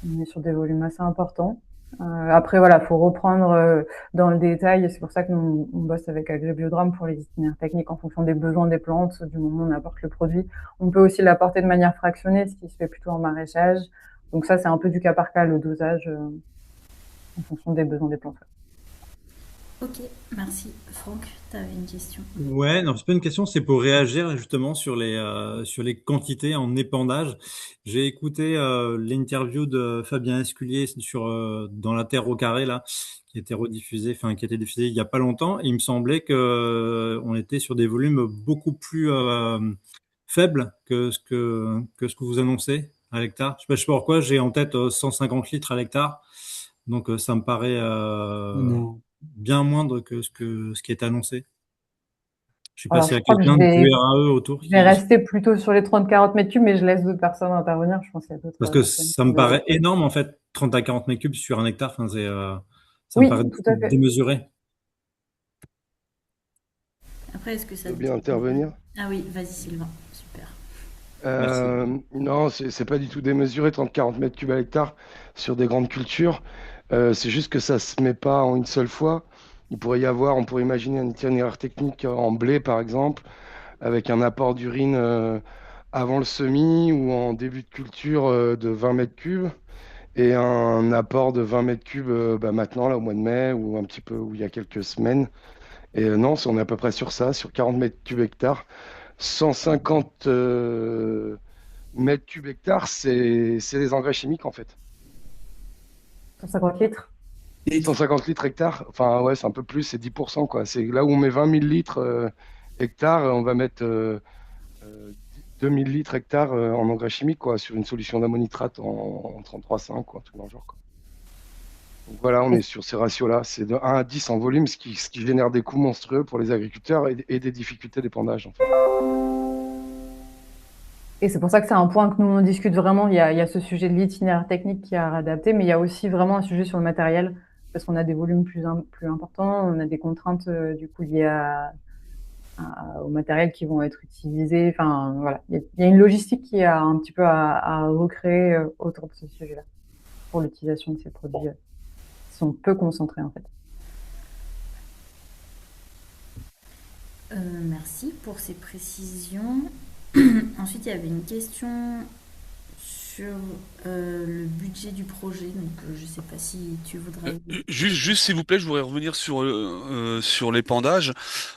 On est sur des volumes assez importants. Après, voilà, faut reprendre dans le détail. C'est pour ça que nous, on bosse avec Agribiodrome pour les itinéraires techniques en fonction des besoins des plantes, du moment où on apporte le produit. On peut aussi l'apporter de manière fractionnée, ce qui se fait plutôt en maraîchage. Donc ça, c'est un peu du cas par cas, le dosage en fonction des besoins des plantes. Ok, merci. Franck, tu avais une question. Ouais, non, c'est pas une question, c'est pour réagir justement sur les quantités en épandage. J'ai écouté l'interview de Fabien Esculier dans La Terre au carré là, qui était rediffusée, enfin qui a été diffusée il y a pas longtemps. Et il me semblait que on était sur des volumes beaucoup plus faibles que ce que vous annoncez à l'hectare. Je sais pas pourquoi, j'ai en tête 150 litres à l'hectare, donc ça me paraît Non. bien moindre que ce qui est annoncé. Je sais pas Alors, s'il y je a crois que quelqu'un du RAE autour je vais qui... rester plutôt sur les 30-40 mètres cubes, mais je laisse d'autres personnes intervenir. Je pense qu'il y a d'autres Parce que personnes ça qui me veulent. paraît énorme, en fait, 30 à 40 mètres cubes sur un hectare. Enfin, ça me Oui, paraît tout à fait. démesuré. Après, est-ce que Je ça peux te bien intervenir. Ah oui, vas-y Sylvain. Super. Merci. Non, c'est pas du tout démesuré, 30-40 mètres cubes à l'hectare sur des grandes cultures. C'est juste que ça se met pas en une seule fois. On pourrait imaginer un itinéraire technique en blé, par exemple, avec un apport d'urine avant le semis ou en début de culture de 20 mètres cubes et un apport de 20 mètres cubes maintenant, là, au mois de mai ou un petit peu, ou il y a quelques semaines. Et non, on est à peu près sur ça, sur 40 mètres cubes hectare. 150 mètres cubes hectare, c'est des engrais chimiques en fait. 150 litres. 150 litres hectare, enfin ouais, c'est un peu plus, c'est 10% quoi. C'est là où on met 20 000 litres hectare, on va mettre 2000 litres hectare en engrais chimiques quoi, sur une solution d'ammonitrate en 33,5 quoi, tout dans le genre quoi. Donc voilà, on est sur ces ratios-là. C'est de 1 à 10 en volume, ce qui génère des coûts monstrueux pour les agriculteurs et des difficultés d'épandage en fait. Et c'est pour ça que c'est un point que nous on discute vraiment. Il y a ce sujet de l'itinéraire technique qui est à adapter, mais il y a aussi vraiment un sujet sur le matériel, parce qu'on a des volumes plus importants, on a des contraintes du coup liées au matériel qui vont être utilisés. Enfin voilà, il y a une logistique qui est un petit peu à recréer autour de ce sujet-là pour l'utilisation de ces produits qui sont peu concentrés en fait. Merci pour ces précisions. Ensuite, il y avait une question sur le budget du projet. Donc, je ne sais pas si tu voudrais. Juste s'il vous plaît, je voudrais revenir sur l'épandage.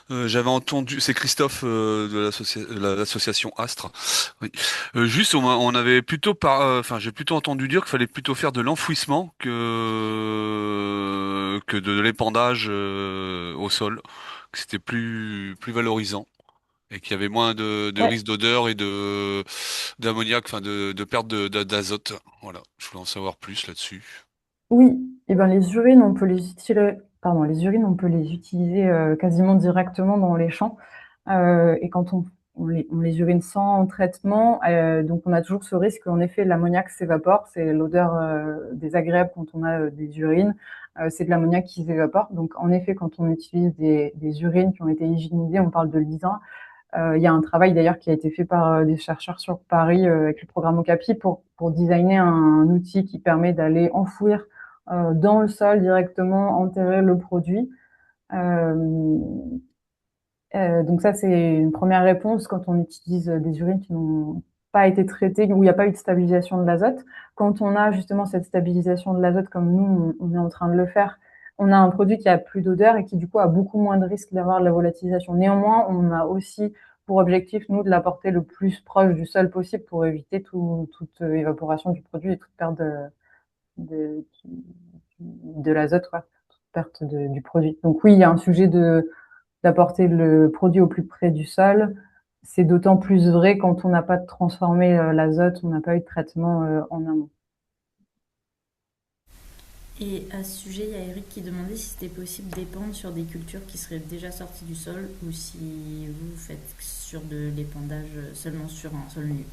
J'avais entendu, c'est Christophe de l'association Astre. Oui. Juste, on avait plutôt enfin, j'ai plutôt entendu dire qu'il fallait plutôt faire de l'enfouissement que de l'épandage au sol, que c'était plus valorisant et qu'il y avait moins de Ouais, risques d'odeur et de d'ammoniac, enfin de perte d'azote. Voilà, je voulais en savoir plus là-dessus. oui. Et ben les urines, on peut les utiliser, pardon, les urines, on peut les utiliser quasiment directement dans les champs. Et quand on les urine sans traitement, donc on a toujours ce risque qu'en effet l'ammoniac s'évapore. C'est l'odeur désagréable quand on a des urines. C'est de l'ammoniac qui s'évapore. Donc en effet, quand on utilise des urines qui ont été hygiénisées, on parle de l'ISA. Il y a un travail d'ailleurs qui a été fait par des chercheurs sur Paris avec le programme Okapi pour designer un outil qui permet d'aller enfouir dans le sol directement, enterrer le produit. Euh, donc ça, c'est une première réponse quand on utilise des urines qui n'ont pas été traitées, où il n'y a pas eu de stabilisation de l'azote. Quand on a justement cette stabilisation de l'azote, comme nous, on est en train de le faire, on a un produit qui a plus d'odeur et qui du coup a beaucoup moins de risque d'avoir de la volatilisation. Néanmoins, on a aussi pour objectif, nous, de l'apporter le plus proche du sol possible pour éviter toute évaporation du produit et toute perte de, de l'azote, quoi, toute perte du produit. Donc oui, il y a un sujet d'apporter le produit au plus près du sol. C'est d'autant plus vrai quand on n'a pas transformé l'azote, on n'a pas eu de traitement en amont. Et à ce sujet, il y a Eric qui demandait si c'était possible d'épandre sur des cultures qui seraient déjà sorties du sol ou si vous faites sur de l'épandage seulement sur un sol nu.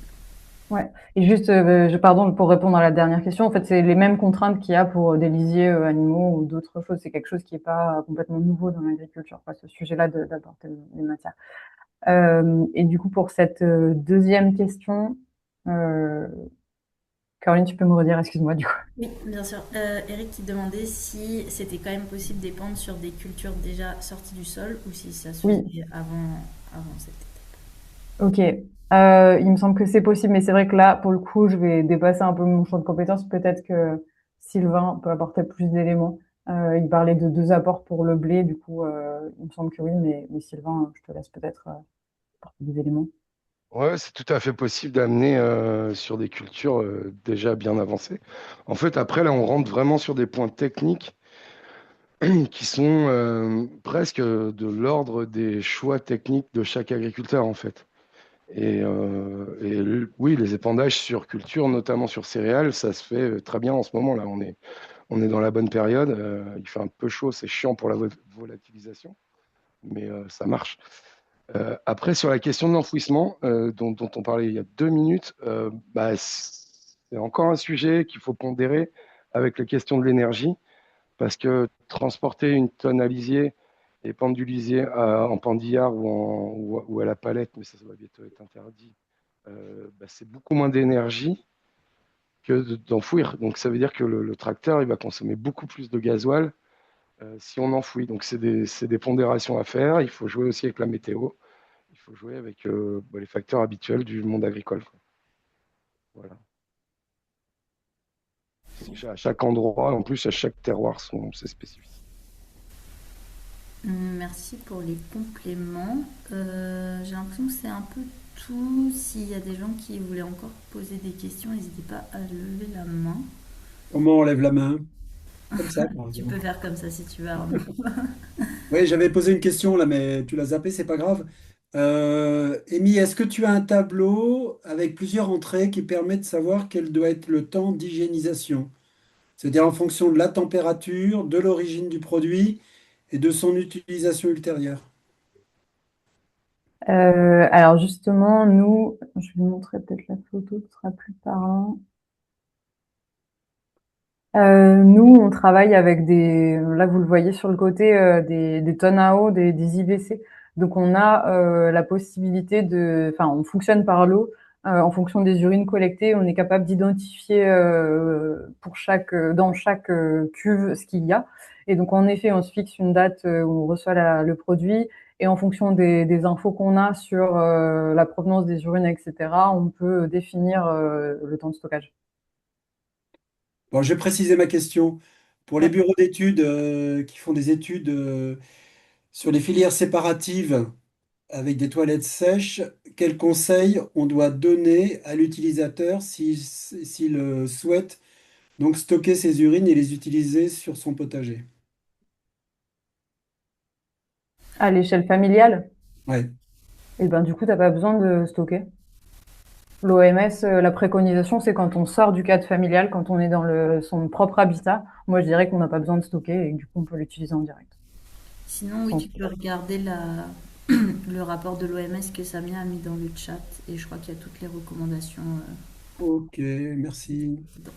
Ouais. Et juste, pardon, pour répondre à la dernière question, en fait, c'est les mêmes contraintes qu'il y a pour des lisiers animaux ou d'autres choses. C'est quelque chose qui n'est pas complètement nouveau dans l'agriculture, quoi, ce sujet-là d'apporter des matières. Et du coup, pour cette deuxième question, euh, Caroline, tu peux me redire, excuse-moi, du coup. Oui, bien sûr. Eric qui demandait si c'était quand même possible d'épandre sur des cultures déjà sorties du sol ou si ça se Oui, faisait avant cette étape. ok. Il me semble que c'est possible, mais c'est vrai que là, pour le coup, je vais dépasser un peu mon champ de compétences. Peut-être que Sylvain peut apporter plus d'éléments. Il parlait de 2 apports pour le blé, du coup, il me semble que oui, mais Sylvain, je te laisse peut-être apporter des éléments. Ouais, c'est tout à fait possible d'amener sur des cultures déjà bien avancées. En fait, après, là, on rentre vraiment sur des points techniques qui sont presque de l'ordre des choix techniques de chaque agriculteur, en fait. Oui, les épandages sur culture, notamment sur céréales, ça se fait très bien en ce moment, là. On est dans la bonne période. Il fait un peu chaud, c'est chiant pour la volatilisation, mais ça marche. Après, sur la question de l'enfouissement, dont on parlait il y a 2 minutes, bah, c'est encore un sujet qu'il faut pondérer avec les questions de l'énergie, parce que transporter une tonne à lisier et pendre du lisier en pendillard ou à la palette, mais ça va bientôt être interdit, bah, c'est beaucoup moins d'énergie que d'enfouir. Donc ça veut dire que le tracteur, il va consommer beaucoup plus de gasoil si on enfouit. Donc c'est des pondérations à faire. Il faut jouer aussi avec la météo. Il faut jouer avec les facteurs habituels du monde agricole, quoi. Voilà. À chaque endroit, en plus, à chaque terroir, ses spécificités. Merci pour les compléments. J'ai l'impression que c'est un peu tout. S'il y a des gens qui voulaient encore poser des questions, n'hésitez pas à lever la main. Comment on lève la main? Comme ça, par Tu peux exemple. faire comme ça si tu veux, Arnaud. Oui, j'avais posé une question là, mais tu l'as zappé, c'est pas grave. Amy, est-ce que tu as un tableau avec plusieurs entrées qui permet de savoir quel doit être le temps d'hygiénisation? C'est-à-dire en fonction de la température, de l'origine du produit et de son utilisation ultérieure. Alors justement, nous, je vais vous montrer peut-être la photo qui sera plus parlant. Nous, on travaille avec là vous le voyez sur le côté, des tonnes à eau, des IBC. Donc on a la possibilité enfin on fonctionne par l'eau. En fonction des urines collectées, on est capable d'identifier dans chaque cuve ce qu'il y a. Et donc en effet, on se fixe une date où on reçoit le produit Et en fonction des infos qu'on a sur la provenance des urines, etc., on peut définir le temps de stockage. Bon, je vais préciser ma question. Pour les Ouais. bureaux d'études qui font des études sur les filières séparatives avec des toilettes sèches, quels conseils on doit donner à l'utilisateur s'il souhaite donc stocker ses urines et les utiliser sur son potager? À l'échelle familiale, Ouais. et ben du coup, t'as pas besoin de stocker. L'OMS, la préconisation, c'est quand on sort du cadre familial, quand on est dans son propre habitat. Moi, je dirais qu'on n'a pas besoin de stocker et que du coup, on peut l'utiliser en direct. Sinon, oui, Sans tu peux stocker. regarder le rapport de l'OMS que Samia a mis dans le chat et je crois qu'il y a toutes les recommandations Ok, merci. dedans.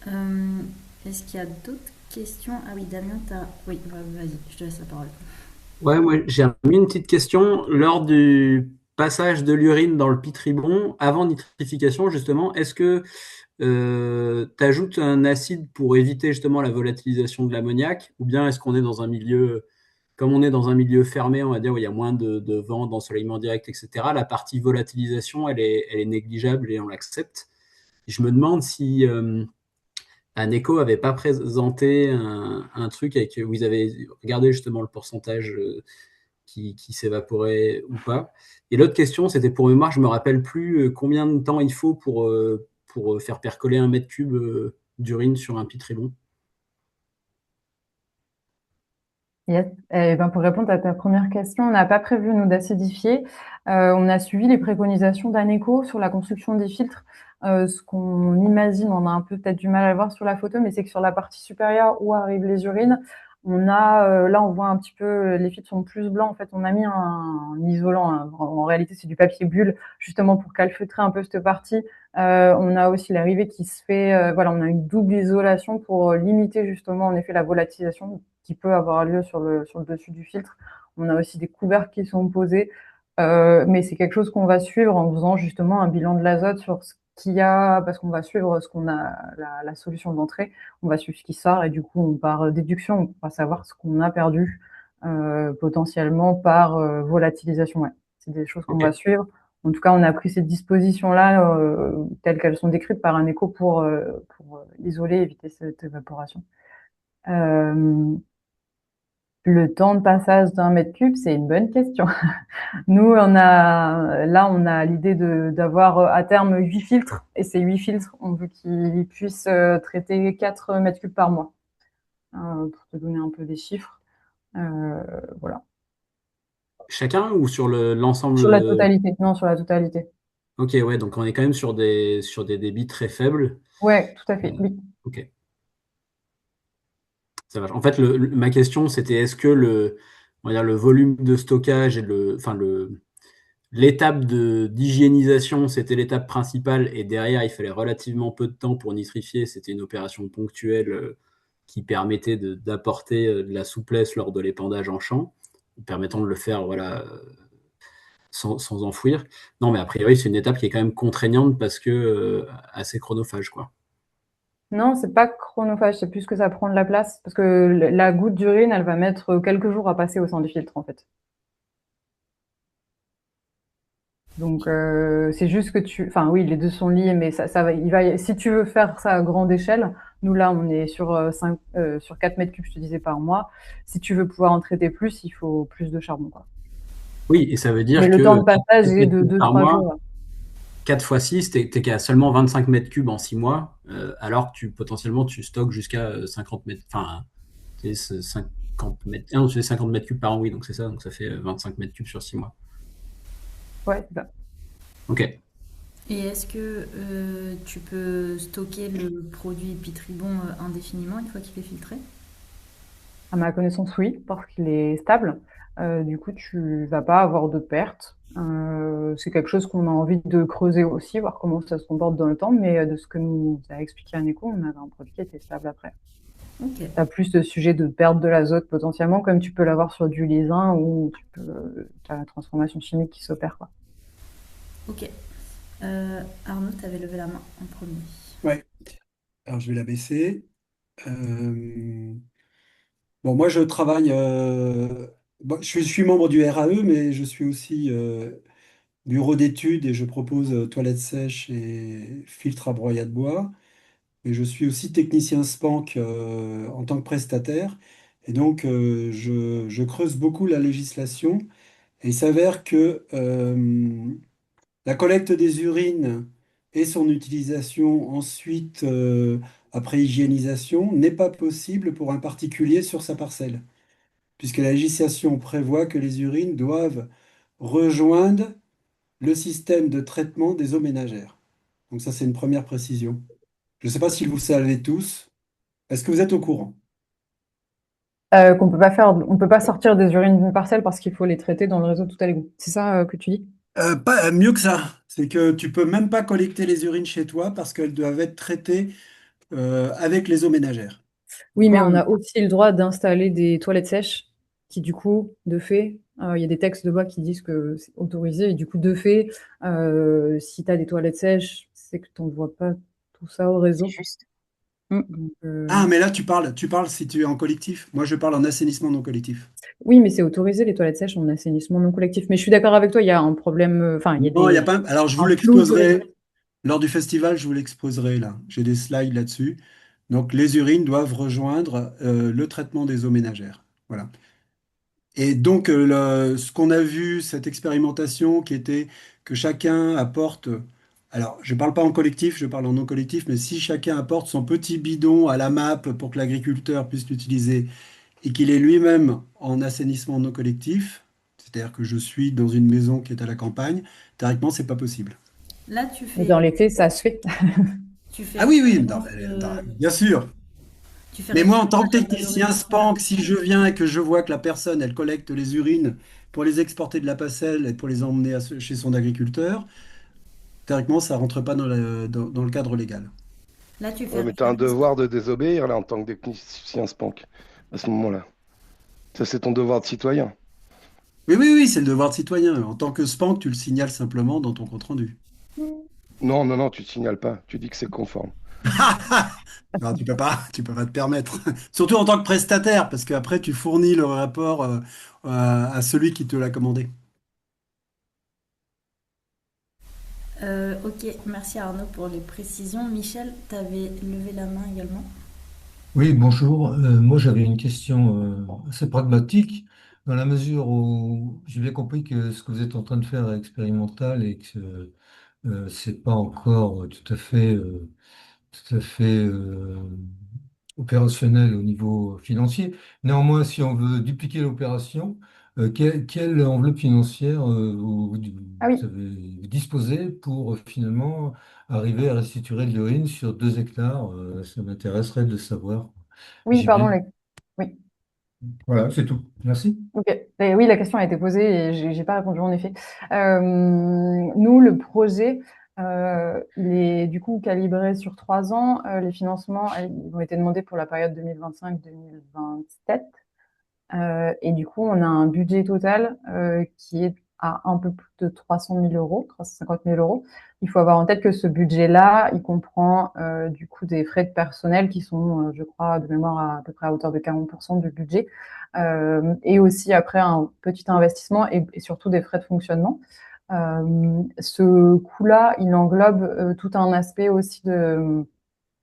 Euh, Est-ce qu'il y a d'autres questions? Ah oui, Damien, t'as... Oui, vas-y, je te laisse la parole. Ouais, moi j'ai mis une petite question. Lors du passage de l'urine dans le pitribon, avant nitrification, justement, est-ce que tu ajoutes un acide pour éviter justement la volatilisation de l'ammoniac, ou bien est-ce qu'on est dans un milieu, comme on est dans un milieu fermé, on va dire, où il y a moins de vent, d'ensoleillement direct, etc., la partie volatilisation, elle est négligeable et on l'accepte. Je me demande si Aneco avait pas présenté un truc avec, où ils avaient regardé justement le pourcentage qui s'évaporait ou pas. Et l'autre question, c'était pour mémoire, je me rappelle plus combien de temps il faut pour faire percoler un mètre cube d'urine sur un pitribon. Yes. Eh ben, pour répondre à ta première question, on n'a pas prévu, nous, d'acidifier. On a suivi les préconisations d'Aneco sur la construction des filtres. Ce qu'on imagine, on a un peu peut-être du mal à le voir sur la photo, mais c'est que sur la partie supérieure où arrivent les urines, on a, là, on voit un petit peu, les filtres sont plus blancs. En fait, on a mis un isolant. En réalité, c'est du papier bulle, justement pour calfeutrer un peu cette partie. On a aussi l'arrivée qui se fait, voilà, on a une double isolation pour limiter justement, en effet, la volatilisation qui peut avoir lieu sur le dessus du filtre. On a aussi des couvercles qui sont posés, mais c'est quelque chose qu'on va suivre en faisant justement un bilan de l'azote sur ce qu'il y a, parce qu'on va suivre ce qu'on a, la solution d'entrée, on va suivre ce qui sort et du coup, par déduction, on va savoir ce qu'on a perdu potentiellement par volatilisation. Ouais. C'est des choses qu'on Ok. va suivre. En tout cas, on a pris ces dispositions-là telles qu'elles sont décrites par un écho pour isoler, éviter cette évaporation. Euh, le temps de passage d'un mètre cube, c'est une bonne question. Nous, on a l'idée d'avoir à terme 8 filtres, et ces 8 filtres, on veut qu'ils puissent traiter 4 mètres cubes par mois. Pour te donner un peu des chiffres. Voilà. Chacun ou sur Sur la l'ensemble? totalité, non, sur la totalité. Ok, ouais, donc on est quand même sur des débits très faibles. Ouais, tout à fait, oui. Ok, ça va. En fait, ma question, c'était est-ce que on va dire, le volume de stockage et l'étape d'hygiénisation, c'était l'étape principale, et derrière, il fallait relativement peu de temps pour nitrifier. C'était une opération ponctuelle qui permettait d'apporter de la souplesse lors de l'épandage en champ, permettant de le faire voilà, sans enfouir. Non, mais a priori, c'est une étape qui est quand même contraignante parce que assez chronophage, quoi. Non, c'est pas chronophage, c'est plus que ça prend de la place, parce que la goutte d'urine, elle va mettre quelques jours à passer au sein du filtre, en fait. Donc c'est juste que enfin oui, les deux sont liés, mais ça va, si tu veux faire ça à grande échelle, nous là on est sur 4 mètres cubes, je te disais par mois. Si tu veux pouvoir en traiter plus, il faut plus de charbon, quoi. Oui, et ça veut Mais dire le temps que de passage 4 est mètres de cubes deux par trois mois, jours. 4 fois 6, t'es qu'à seulement 25 mètres cubes en 6 mois, alors que potentiellement tu stockes jusqu'à 50 mètres, enfin, c'est 50 mètres, non, c'est 50 mètres cubes par an, oui, donc c'est ça, donc ça fait 25 mètres cubes sur 6 mois. Ouais, c'est ça. Ok. Et est-ce que tu peux stocker le produit Pitribon indéfiniment une fois qu'il est filtré? À ma connaissance, oui, parce qu'il est stable. Du coup, tu vas pas avoir de pertes. C'est quelque chose qu'on a envie de creuser aussi, voir comment ça se comporte dans le temps, mais de ce que nous a expliqué Aneko, on avait un produit qui était stable après. Ok. Tu as plus de sujets de perte de l'azote potentiellement, comme tu peux l'avoir sur du lisin, où tu as la transformation chimique qui s'opère, quoi. Ok. Arnaud, tu avais levé la main en premier. Ouais. Alors je vais la baisser. Euh, Bon, moi, je travaille. Bon, je suis membre du RAE, mais je suis aussi bureau d'études et je propose toilettes sèches et filtres à broyat de bois. Et je suis aussi technicien SPANC en tant que prestataire. Et donc, je creuse beaucoup la législation. Et il s'avère que la collecte des urines et son utilisation ensuite, après hygiénisation, n'est pas possible pour un particulier sur sa parcelle, puisque la législation prévoit que les urines doivent rejoindre le système de traitement des eaux ménagères. Donc ça, c'est une première précision. Je ne sais pas si vous le savez tous. Est-ce que vous êtes au courant? Qu'on peut pas faire, on peut pas sortir des urines d'une parcelle parce qu'il faut les traiter dans le réseau tout à l'égout. C'est ça que tu dis? Pas mieux que ça. C'est que tu peux même pas collecter les urines chez toi parce qu'elles doivent être traitées avec les eaux ménagères. Oui, mais Ah, on a aussi le droit d'installer des toilettes sèches qui, du coup, de fait, il y a des textes de loi qui disent que c'est autorisé. Et du coup, de fait, si tu as des toilettes sèches, c'est que tu n'envoies pas tout ça au c'est réseau. juste. Mm. Donc, Ah, mais là, tu parles si tu es en collectif. Moi, je parle en assainissement non collectif. oui, mais c'est autorisé les toilettes sèches en assainissement non collectif. Mais je suis d'accord avec toi, il y a un problème, enfin, il y a Non, il y a pas. Alors, je vous un flou juridique. l'exposerai lors du festival. Je vous l'exposerai là. J'ai des slides là-dessus. Donc, les urines doivent rejoindre le traitement des eaux ménagères. Voilà. Et donc, ce qu'on a vu, cette expérimentation qui était que chacun apporte, alors je ne parle pas en collectif, je parle en non collectif, mais si chacun apporte son petit bidon à la MAP pour que l'agriculteur puisse l'utiliser et qu'il est lui-même en assainissement non collectif, c'est-à-dire que je suis dans une maison qui est à la campagne, théoriquement, c'est pas possible. Là, Mais dans les faits, ça se fait. tu fais Ah oui, oui, référence, bien sûr. tu fais Mais moi, en référence tant à que la technicien valorisation SPANC, d'actifs. si je viens et que je vois que la personne, elle collecte les urines pour les exporter de la parcelle et pour les emmener chez son agriculteur, théoriquement, ça rentre pas dans le cadre légal. Là, tu fais Ouais, mais tu as un référence. devoir de désobéir là en tant que technicien SPANC à ce moment-là. Ça, c'est ton devoir de citoyen. Oui, oui, oui, c'est le devoir de citoyen. En tant que SPANC, tu le signales simplement dans ton compte-rendu. Non, non, non, tu ne signales pas. Tu dis que c'est conforme. Non, tu peux pas te permettre. Surtout en tant que prestataire, parce qu'après, tu fournis le rapport à celui qui te l'a commandé. Ok, merci Arnaud pour les précisions. Michel, tu avais levé la main également. Oui, bonjour. Moi, j'avais une question assez pragmatique, dans la mesure où j'ai bien compris que ce que vous êtes en train de faire est expérimental et que c'est pas encore tout à fait opérationnel au niveau financier. Néanmoins, si on veut dupliquer l'opération, quelle enveloppe financière Ah oui, vous disposez pour finalement arriver à restituer de l'urine sur 2 hectares? Ça m'intéresserait de savoir. oui, J'ai pardon. bien. Oui. Voilà, c'est tout. Merci. Ok. Et oui, la question a été posée et j'ai pas répondu en effet. Nous, le projet, il est du coup calibré sur 3 ans. Les financements, ils ont été demandés pour la période 2025-2027. Et du coup, on a un budget total qui est à un peu plus de 300 000 euros, 350 000 euros. Il faut avoir en tête que ce budget-là, il comprend du coup des frais de personnel qui sont, je crois, de mémoire à peu près à hauteur de 40% du budget, et aussi après un petit investissement et surtout des frais de fonctionnement. Ce coût-là, il englobe tout un aspect aussi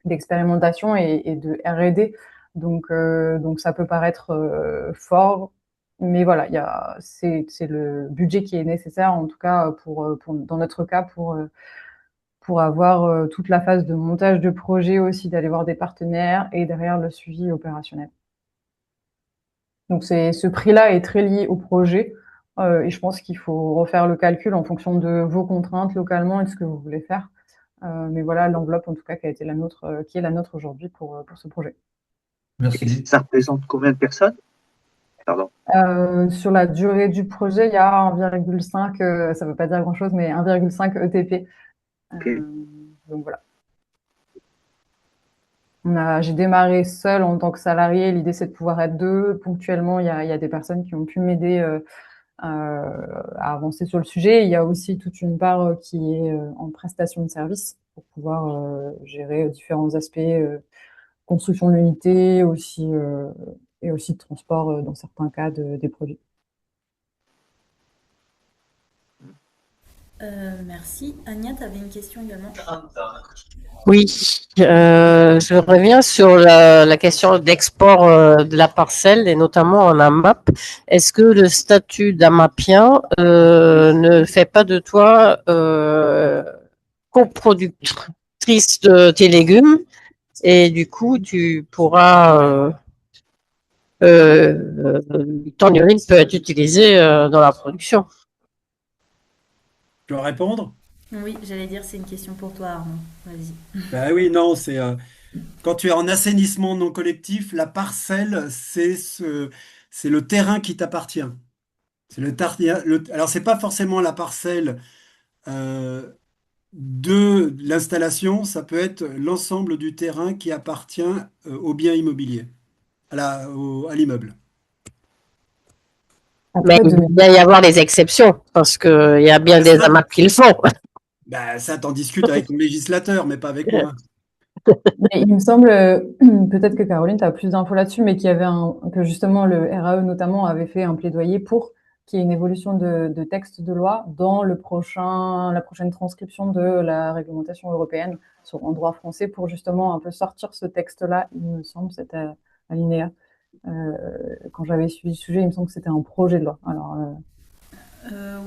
d'expérimentation et de R&D. Donc ça peut paraître fort, mais voilà, c'est le budget qui est nécessaire, en tout cas dans notre cas, pour avoir toute la phase de montage de projet aussi, d'aller voir des partenaires et derrière le suivi opérationnel. Donc ce prix-là est très lié au projet, et je pense qu'il faut refaire le calcul en fonction de vos contraintes localement et de ce que vous voulez faire. Mais voilà l'enveloppe en tout cas qui a été la nôtre, qui est la nôtre aujourd'hui pour ce projet. Et Merci. ça représente combien de personnes? Pardon. Sur la durée du projet, il y a 1,5, ça ne veut pas dire grand-chose, mais 1,5 ETP. Ok. Donc voilà. J'ai démarré seule en tant que salarié. L'idée, c'est de pouvoir être deux. Ponctuellement, il y a des personnes qui ont pu m'aider à avancer sur le sujet. Il y a aussi toute une part qui est en prestation de service pour pouvoir gérer différents aspects, construction de l'unité, aussi et aussi de transport dans certains cas des produits. Merci. Anya, tu avais une question également? Oui, je reviens sur la question d'export de la parcelle et notamment en AMAP. Est-ce que le statut d'AMAPien ne fait pas de toi coproductrice de tes légumes et du coup tu pourras ton urine peut être utilisée dans la production? Je dois répondre? Oui, j'allais dire, c'est une question pour toi, Arnaud. Vas-y. Ben oui, non, c'est quand tu es en assainissement non collectif, la parcelle, c'est le terrain qui t'appartient. Alors, c'est pas forcément la parcelle euh, de l'installation, ça peut être l'ensemble du terrain qui appartient au bien immobilier, à l'immeuble. Mais Après, il doit bien y avoir des exceptions parce qu'il y a bien des AMAP qui le font. Ben, ça, t'en discutes avec ton législateur, mais pas avec moi. Mais il me semble, peut-être que Caroline, tu as plus d'infos là-dessus, mais que justement le RAE notamment avait fait un plaidoyer pour qu'il y ait une évolution de texte de loi dans la prochaine transcription de la réglementation européenne en droit français pour justement un peu sortir ce texte-là, il me semble, cet alinéa. Quand j'avais suivi le sujet, il me semble que c'était un projet de loi. Alors,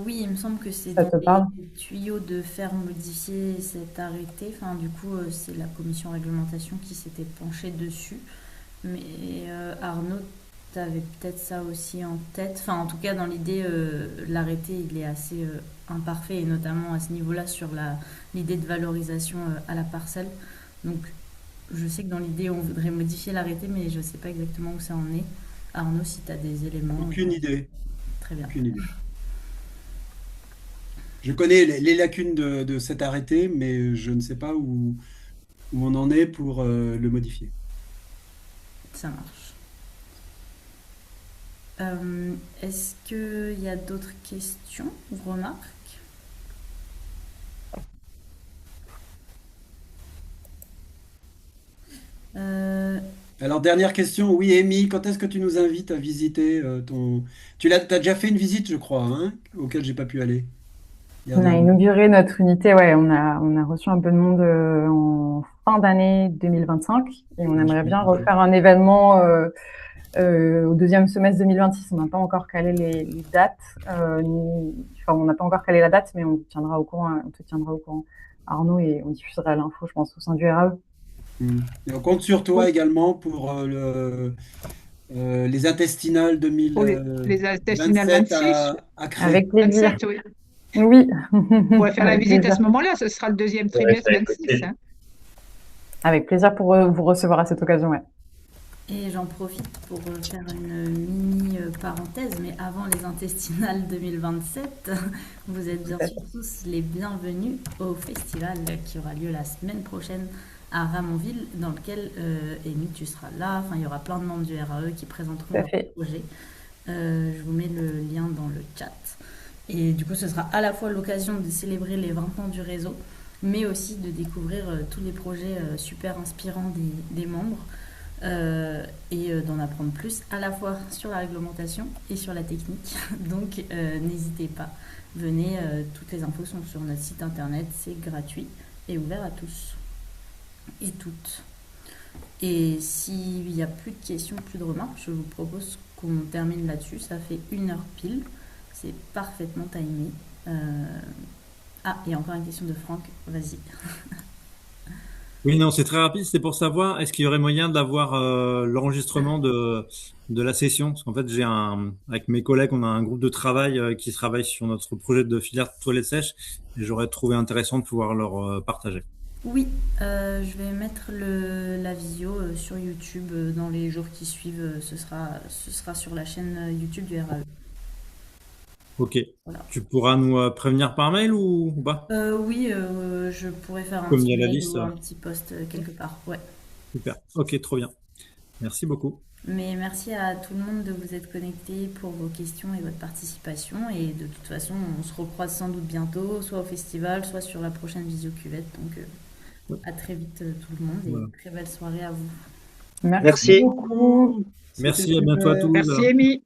Oui, il me semble que c'est ça dans te parle? les tuyaux de faire modifier cet arrêté. Enfin, du coup, c'est la commission réglementation qui s'était penchée dessus. Mais Arnaud, tu avais peut-être ça aussi en tête. Enfin, en tout cas, dans l'idée, l'arrêté, il est assez imparfait, et notamment à ce niveau-là sur l'idée de valorisation à la parcelle. Donc, je sais que dans l'idée, on voudrait modifier l'arrêté, mais je ne sais pas exactement où ça en est. Arnaud, si tu as des éléments. Aucune idée. Très bien. Aucune idée. Je connais les lacunes de cet arrêté, mais je ne sais pas où on en est pour le modifier. Ça marche. Est-ce qu'il y a d'autres questions ou remarques? Alors, dernière question. Oui, Amy, quand est-ce que tu nous invites à visiter ton... T'as déjà fait une visite, je crois, hein, auquel j'ai pas pu aller. On a inauguré notre unité, ouais, on a reçu un peu de monde en fin d'année 2025 et on aimerait bien refaire un événement au deuxième semestre 2026. On n'a pas encore calé les dates, on n'a pas encore calé la date, mais on te tiendra au courant, Arnaud, et on diffusera l'info, je pense, au sein du RAE. Et on compte sur toi également pour les intestinales Les intestinales 26 à Cré. Avec plaisir. 27, oui. Oui. On pourrait faire la Avec visite à plaisir. ce moment-là, ce sera le deuxième trimestre 26. Hein. Avec plaisir pour vous recevoir à cette occasion, ouais. Et j'en profite pour faire une mini parenthèse, mais avant les intestinales 2027, vous êtes bien sûr tous les bienvenus au festival qui aura lieu la semaine prochaine à Ramonville, dans lequel, Amy, tu seras là. Enfin, il y aura plein de membres du RAE qui présenteront leur projet. Je vous mets le lien dans le chat. Et du coup, ce sera à la fois l'occasion de célébrer les 20 ans du réseau, mais aussi de découvrir tous les projets super inspirants des membres. Et d'en apprendre plus à la fois sur la réglementation et sur la technique. Donc n'hésitez pas, venez, toutes les infos sont sur notre site internet, c'est gratuit et ouvert à tous et toutes. Et s'il n'y a plus de questions, plus de remarques, je vous propose qu'on termine là-dessus. Ça fait 1 heure pile, c'est parfaitement timé. Ah, et encore une question de Franck, vas-y. Oui, non, c'est très rapide. C'était pour savoir, est-ce qu'il y aurait moyen d'avoir l'enregistrement de la session? Parce qu'en fait, avec mes collègues, on a un groupe de travail qui travaille sur notre projet de filière toilettes sèches et j'aurais trouvé intéressant de pouvoir leur partager. Oui, je vais mettre la visio sur YouTube dans les jours qui suivent. Ce sera sur la chaîne YouTube du RAE. Ok. Voilà. Tu pourras nous prévenir par mail ou pas? Oui, je pourrais faire un Comme il petit y a la mail liste. ou un petit post quelque part. Ouais. Super. Ok, trop bien. Merci beaucoup. Mais merci à tout le monde de vous être connectés pour vos questions et votre participation. Et de toute façon, on se recroise sans doute bientôt, soit au festival, soit sur la prochaine visio cuvette. Donc à très vite tout le monde et très belle soirée à vous. Merci beaucoup. Merci, à bientôt à tous. Merci, Amy.